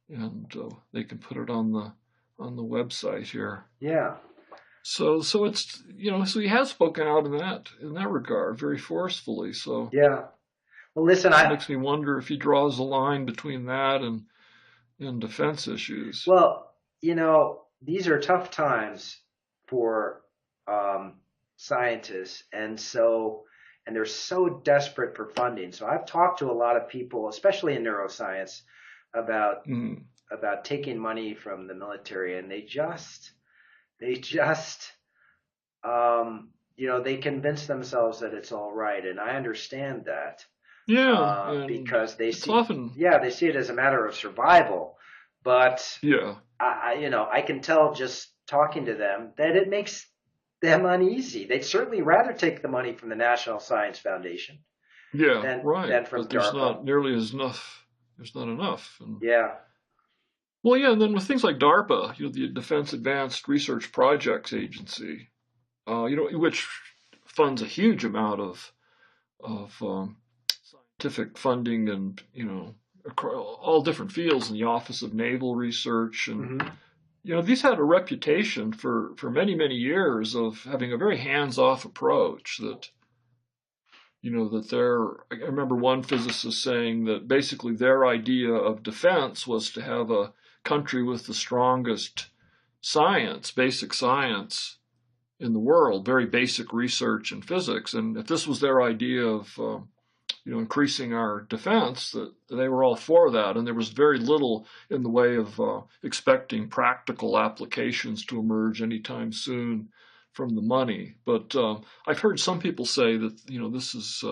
and they can put it on the website here. Yeah, So it's so he has spoken out in that regard very forcefully. So yeah. Well, listen, it makes me wonder if he draws a line between that and defense issues. well, these are tough times for um, scientists, and they're so desperate for funding. So I've talked to a lot of people, especially in neuroscience, about Mm. taking money from the military, and they just they convince themselves that it's all right, and I understand that Yeah, and because it's often they see it as a matter of survival. But yeah, I can tell just talking to them that it makes them uneasy. They'd certainly rather take the money from the National Science Foundation yeah, than right. from But there's DARPA. not nearly as enough. There's not enough. And Yeah. well, yeah, and then with things like DARPA, the Defense Advanced Research Projects Agency, which funds a huge amount of scientific funding, and all different fields in the Office of Naval Research. And Hmm. these had a reputation for many, many years of having a very hands-off approach. I remember one physicist saying that basically their idea of defense was to have a country with the strongest science, basic science in the world, very basic research in physics. And if this was their idea of increasing our defense, that they were all for that. And there was very little in the way of expecting practical applications to emerge anytime soon from the money. But I've heard some people say that this is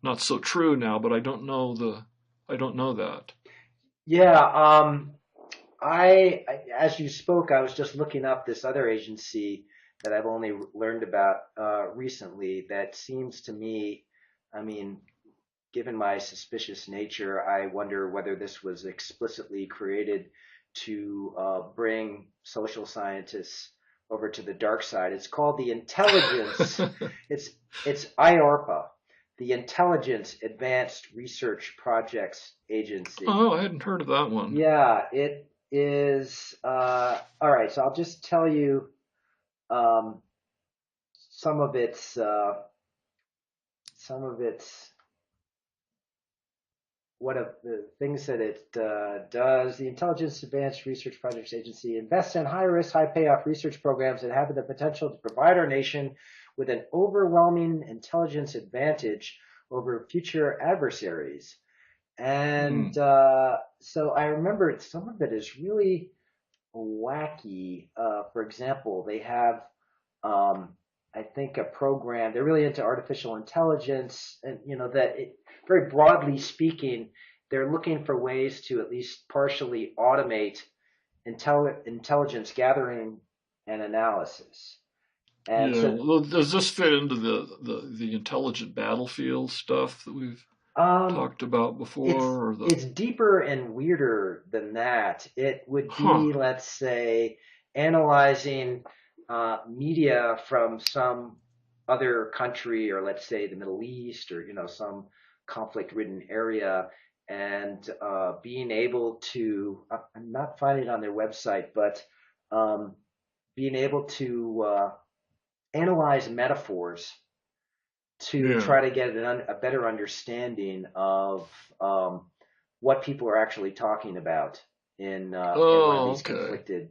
not so true now, but I don't know that. Yeah. As you spoke, I was just looking up this other agency that I've only learned about recently. That seems to me, I mean, given my suspicious nature, I wonder whether this was explicitly created to bring social scientists over to the dark side. It's called the Intelligence. It's it's IARPA, the Intelligence Advanced Research Projects Agency. Oh, I hadn't heard of that one. Yeah, it is. All right, so I'll just tell you um, some of its some of its what of the things that it does. The Intelligence Advanced Research Projects Agency invests in high risk, high payoff research programs that have the potential to provide our nation with an overwhelming intelligence advantage over future adversaries. And Hmm. so I remember some of it is really wacky. For example, they have, I think, a program. They're really into artificial intelligence, and very broadly speaking, they're looking for ways to at least partially automate intelligence gathering and analysis. And Yeah. so, Well, does this fit into the intelligent battlefield stuff that we've? talked about It's before, or it's deeper and weirder than that. It would huh? be, let's say, analyzing media from some other country, or let's say the Middle East, or some conflict-ridden area, and being able to, I'm not finding it on their website, but um, being able to analyze metaphors to Yeah. try to get a better understanding of what people are actually talking about in one of Oh, these okay. conflicted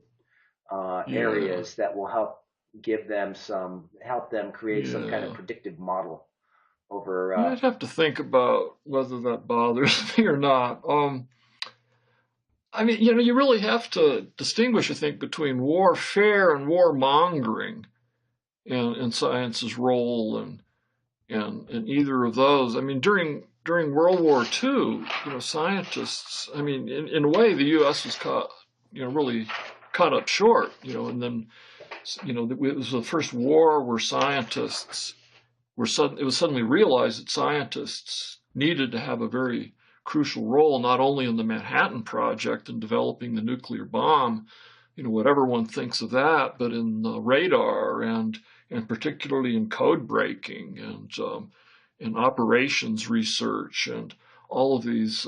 Yeah. areas that will help them create some kind of Yeah. predictive model over. Yeah, I'd have to think about whether that bothers me or not. I mean, you really have to distinguish, I think, between warfare and warmongering and science's role in either of those. I mean, during World War II, scientists, I mean, in a way, the U.S. was caught, really caught up short, and then, it was the first war where scientists it was suddenly realized that scientists needed to have a very crucial role, not only in the Manhattan Project and developing the nuclear bomb, whatever one thinks of that, but in radar and particularly in code breaking and operations research and all of these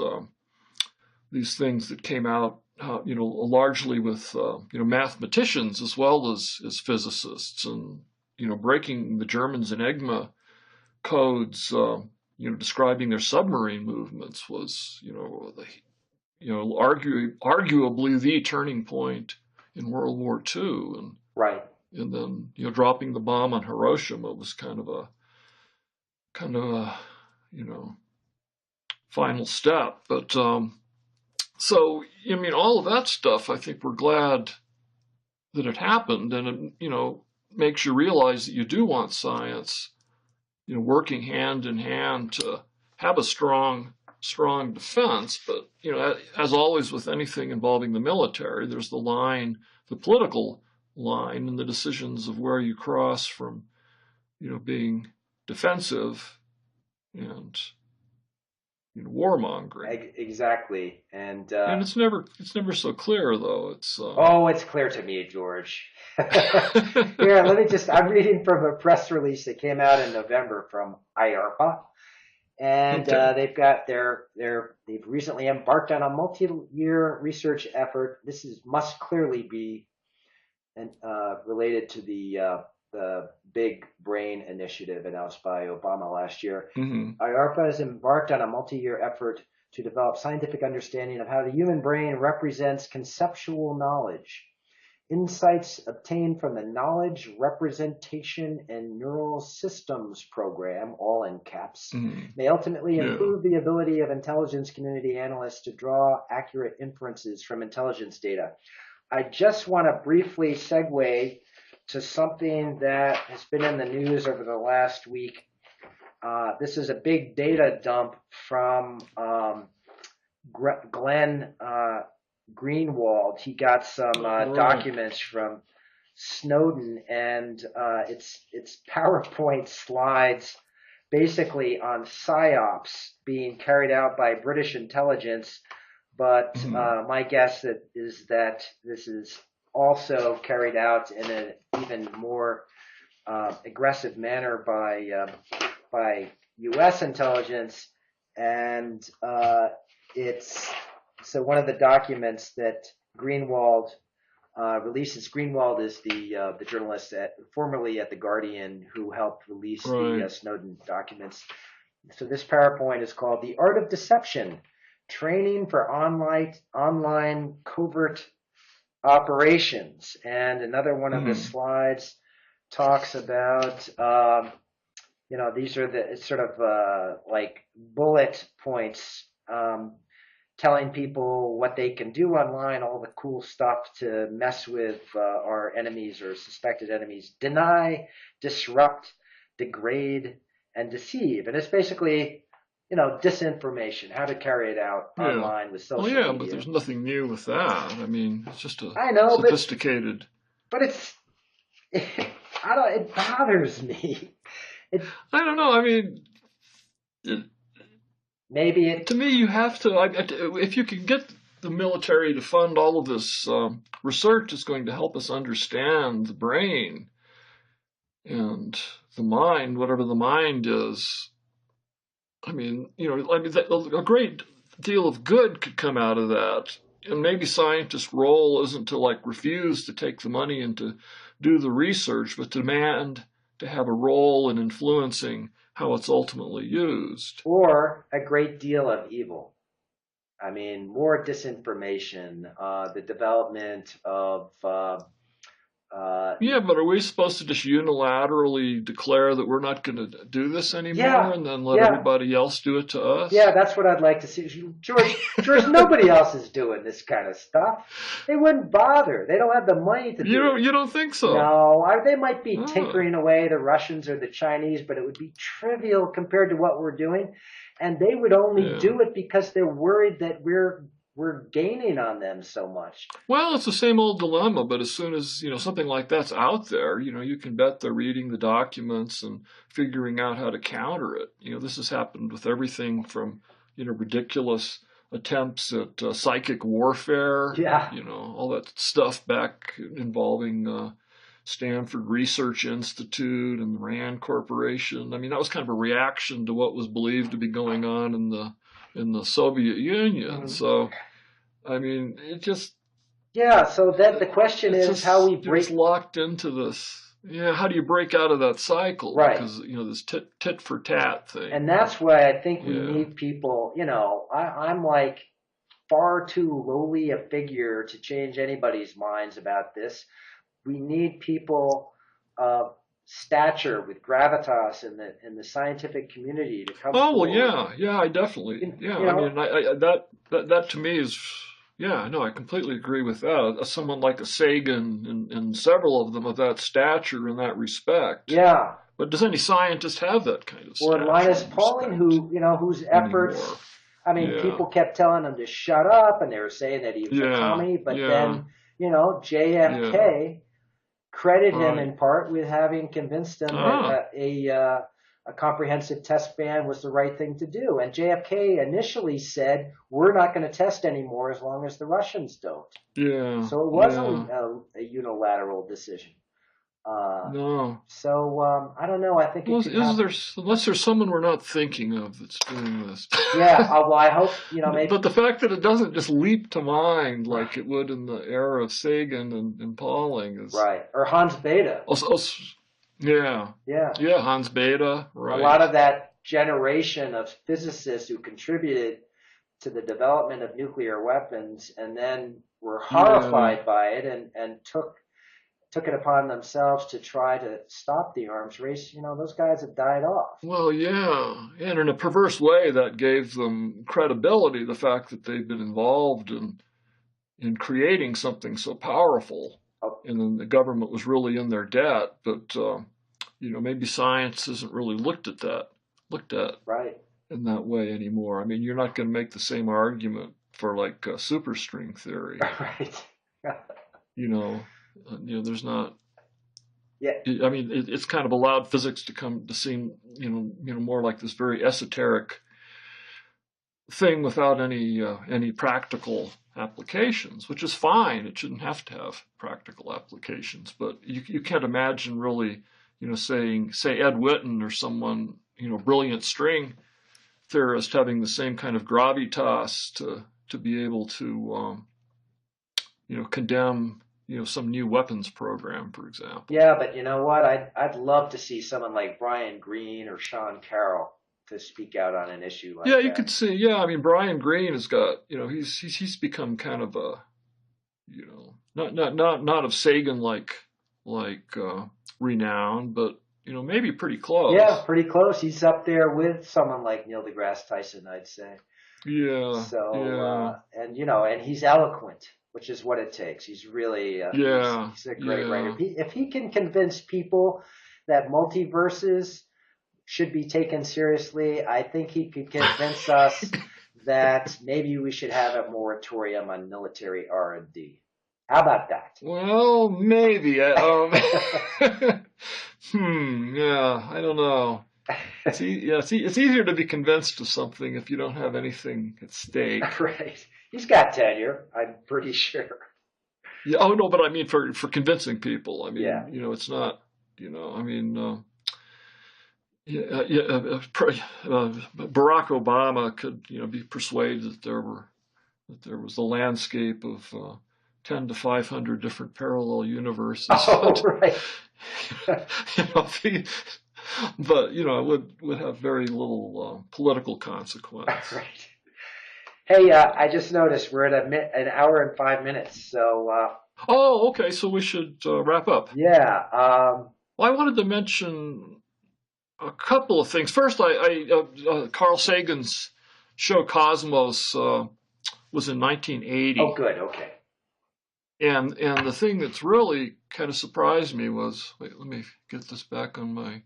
things that came out, largely with mathematicians as well as physicists, and breaking the Germans' Enigma codes, describing their submarine movements was, arguably the turning point in World War II, Right. and then dropping the bomb on Hiroshima was kind of a final step. But so I mean, all of that stuff, I think we're glad that it happened, and it makes you realize that you do want science working hand in hand to have a strong defense. But, as always with anything involving the military, there's the political line, and the decisions of where you cross from, being defensive and, warmongering. Exactly. And And it's never so clear, though. It's, oh, it's clear to me, George. Here, I'm reading from a press release that came out in November from IARPA. And okay. they've recently embarked on a multi-year research effort. Must clearly be related to the Big Brain initiative announced by Obama last year. Mm-hmm. IARPA has embarked on a multi-year effort to develop scientific understanding of how the human brain represents conceptual knowledge. Insights obtained from the Knowledge Representation and Neural Systems program, all in caps, Mm-hmm. may ultimately Yeah. improve the ability of intelligence community analysts to draw accurate inferences from intelligence data. I just want to briefly segue to something that has been in the news over the last week. This is a big data dump from Glenn Greenwald. He got some Right. documents from Snowden, and it's PowerPoint slides basically on psyops being carried out by British intelligence. But Mm-hmm. my guess is that this is also carried out in an even more aggressive manner by U.S. intelligence, and it's so one of the documents that Greenwald releases. Greenwald is the journalist formerly at The Guardian who helped release the Right. Snowden documents. So this PowerPoint is called "The Art of Deception: Training for Online Covert Operations," and another one of the Mm-hmm. slides talks about these are the sort of like bullet points telling people what they can do online, all the cool stuff to mess with our enemies or suspected enemies: deny, disrupt, degrade, and deceive. And it's basically, disinformation, how to carry it out Yeah. online with Well, social yeah, but media. there's nothing new with that. I mean, it's just a I know, sophisticated. but it's it bothers me. It I don't know. I mean, it, maybe it. To me, you have to. If you can get the military to fund all of this research, it's going to help us understand the brain and the mind, whatever the mind is. I mean, a great deal of good could come out of that. And maybe scientists' role isn't to like refuse to take the money and to do the research, but to demand to have a role in influencing how it's ultimately used. Or a great deal of evil. I mean, more disinformation, the development of Yeah, but are we supposed to just unilaterally declare that we're not going to do this anymore yeah, and then let yeah, everybody else do it to us? yeah. That's what I'd like to see. George, nobody else is doing this kind of stuff. They wouldn't bother. They don't have the money to do it. You don't think so? No, they might be Oh. tinkering away, the Russians or the Chinese, but it would be trivial compared to what we're doing. And they would only do it because they're worried that we're gaining on them so much. Well, it's the same old dilemma, but as soon as, something like that's out there, you can bet they're reading the documents and figuring out how to counter it. This has happened with everything from, ridiculous attempts at psychic warfare, Yeah. All that stuff back involving Stanford Research Institute and the Rand Corporation. I mean, that was kind of a reaction to what was believed to be going on in the Soviet Union. Mm-hmm. So, I mean, it just... Yeah, so then the question is how we break... Just locked into this. Yeah, how do you break out of that cycle? Right. Because, this tit for tat thing. And that's why I think we need people, I'm like far too lowly a figure to change anybody's minds about this. We need people of stature with gravitas in the scientific community to come forward. Yeah, I definitely, I mean, that to me is, I completely agree with that. Someone like a Sagan and several of them of that stature in that respect. Yeah. But does any scientist have that kind of stature? Or Linus Pauling, whose efforts, anymore? I mean, people kept telling him to shut up, and they were saying that he was a commie, but then, JFK credit him in part with having convinced them that a comprehensive test ban was the right thing to do. And JFK initially said, we're not going to test anymore as long as the Russians don't. Yeah. So it wasn't a unilateral decision. No. So I don't know. I think unless there's someone we're not thinking of that's doing this. Yeah. Well, I hope maybe. But the fact that it doesn't just leap to mind like it would in the era of Sagan and Pauling is right. Or Hans Bethe. Yeah. Hans Bethe. Right. A lot of that generation of physicists who contributed to the development of nuclear weapons and then were horrified by it and took it upon themselves to try to stop the arms race, those guys have died off. Well, yeah. And in a perverse way, that gave them credibility, the fact that they've been involved in creating something so powerful. And then the government was really in their debt. But, maybe science isn't really looked at right. in that way anymore. I mean, you're not going to make the same argument for like superstring theory. Right. There's not. Yeah. I mean, it's kind of allowed physics to come to seem, more like this very esoteric thing without any practical applications, which is fine. It shouldn't have to have practical applications, but you can't imagine really, say Ed Witten or someone, brilliant string theorist having the same kind of gravitas to be able to, condemn. Some new weapons program, for example. Yeah, but you know what? I'd love to see someone like Brian Greene or Sean Carroll to speak out on an issue like that. Yeah, you could see. Yeah, I mean, Brian Greene has got, he's become kind of a, not of Sagan like renown, but maybe pretty close. Yeah, pretty close. He's up there with someone like Neil deGrasse Tyson, I'd say. Yeah. So and he's eloquent, which is what it takes. He's really he's a great writer. If he can convince people that multiverses should be taken seriously, I think he could convince us that maybe we should have a moratorium on military R&D. How about that? Well, maybe. Yeah, I don't know. It's easier to be convinced of something if you don't have anything at stake. Right. He's got tenure, I'm pretty sure. Yeah. Oh no, but I mean for convincing people. I mean, Yeah. it's not. I mean, Barack Obama could be persuaded that there was a landscape of 10 to 500 different parallel universes. Oh, right. But it would have very little political consequence. Right. Hey, I just noticed we're at an hour and 5 minutes, so. Oh, okay. So we should wrap up. Yeah. Well, I wanted to mention a couple of things. First, Carl Sagan's show Cosmos was in 1980. Oh, good. Okay. And the thing that's really kind of surprised me was, wait, let me get this back on my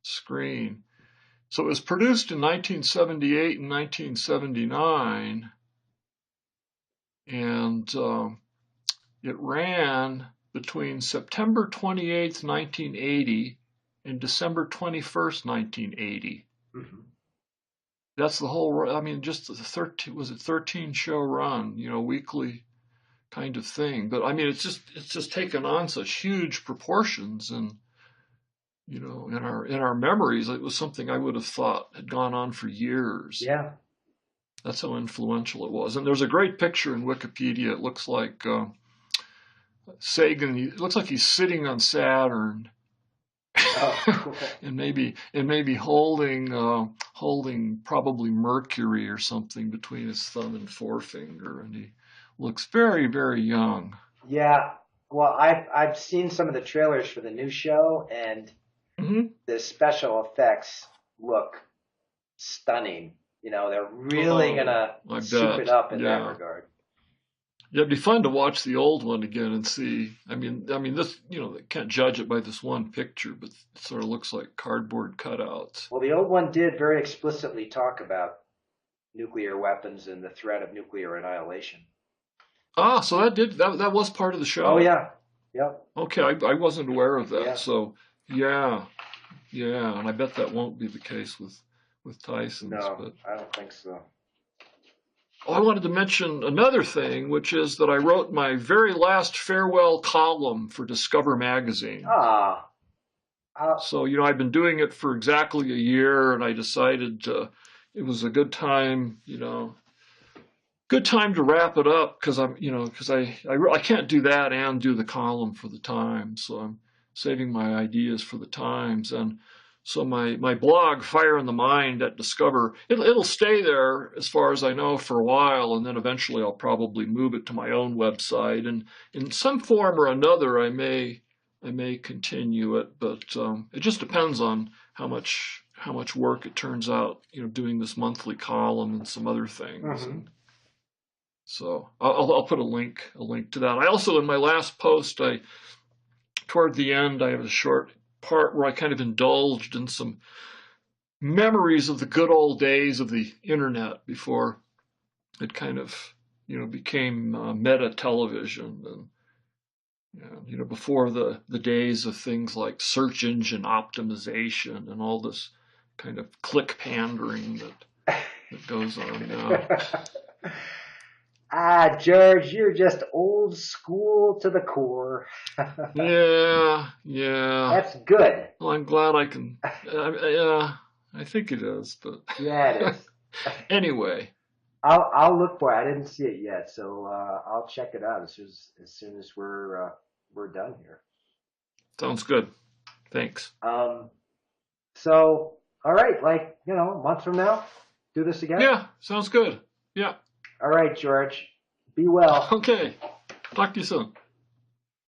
screen. So it was produced in 1978 and 1979, and it ran between September 28th, 1980 and December 21st, 1980. Mm-hmm. That's the whole, I mean, just the 13 show run, weekly kind of thing. But I mean, it's just taken on such huge proportions, and in our memories, it was something I would have thought had gone on for years. Yeah. That's how influential it was. And there's a great picture in Wikipedia. It looks like Sagan. It looks like he's sitting on Saturn, Oh, cool. and maybe holding probably Mercury or something between his thumb and forefinger, and he looks very, very young. Yeah. Well, I've seen some of the trailers for the new show, and the special effects look stunning. They're really gonna soup it up in that regard. Yeah, it'd be fun to watch the old one again and see. I mean, this, they can't judge it by this one picture, but it sort of looks like cardboard cutouts. Well, the old one did very explicitly talk about nuclear weapons and the threat of nuclear annihilation. Ah, so that was part of the show. Oh yeah, yep. Okay, I wasn't aware of that. Yeah. So yeah, and I bet that won't be the case with Tyson's. No, but I don't think so. Oh, I wanted to mention another thing, which is that I wrote my very last farewell column for Discover magazine. Ah. So, I've been doing it for exactly a year, and I decided it was a good time, good time to wrap it up, because I can't do that and do the column for the Times, so I'm saving my ideas for the Times. And so my blog, Fire in the Mind at Discover, it'll stay there as far as I know for a while, and then eventually I'll probably move it to my own website, and in some form or another I may continue it, but it just depends on how much work it turns out, doing this monthly column and some other things. Mm-hmm. And so I'll put a link to that. I also, in my last post, toward the end, I have a short part where I kind of indulged in some memories of the good old days of the internet before it kind of, became meta television, and before the days of things like search engine optimization and all this kind of click pandering that goes on now. George, you're just old school to the core. Yeah. That's good. Well, I'm glad I can. Yeah, I think it is, but yeah, it is. Anyway, I'll look for it. I didn't see it yet, so I'll check it out as soon as we're done here. Sounds good. Thanks. So all right, a month from now, do this again. Yeah, sounds good. Yeah. All right, George. Be well. Okay. Talk to you soon.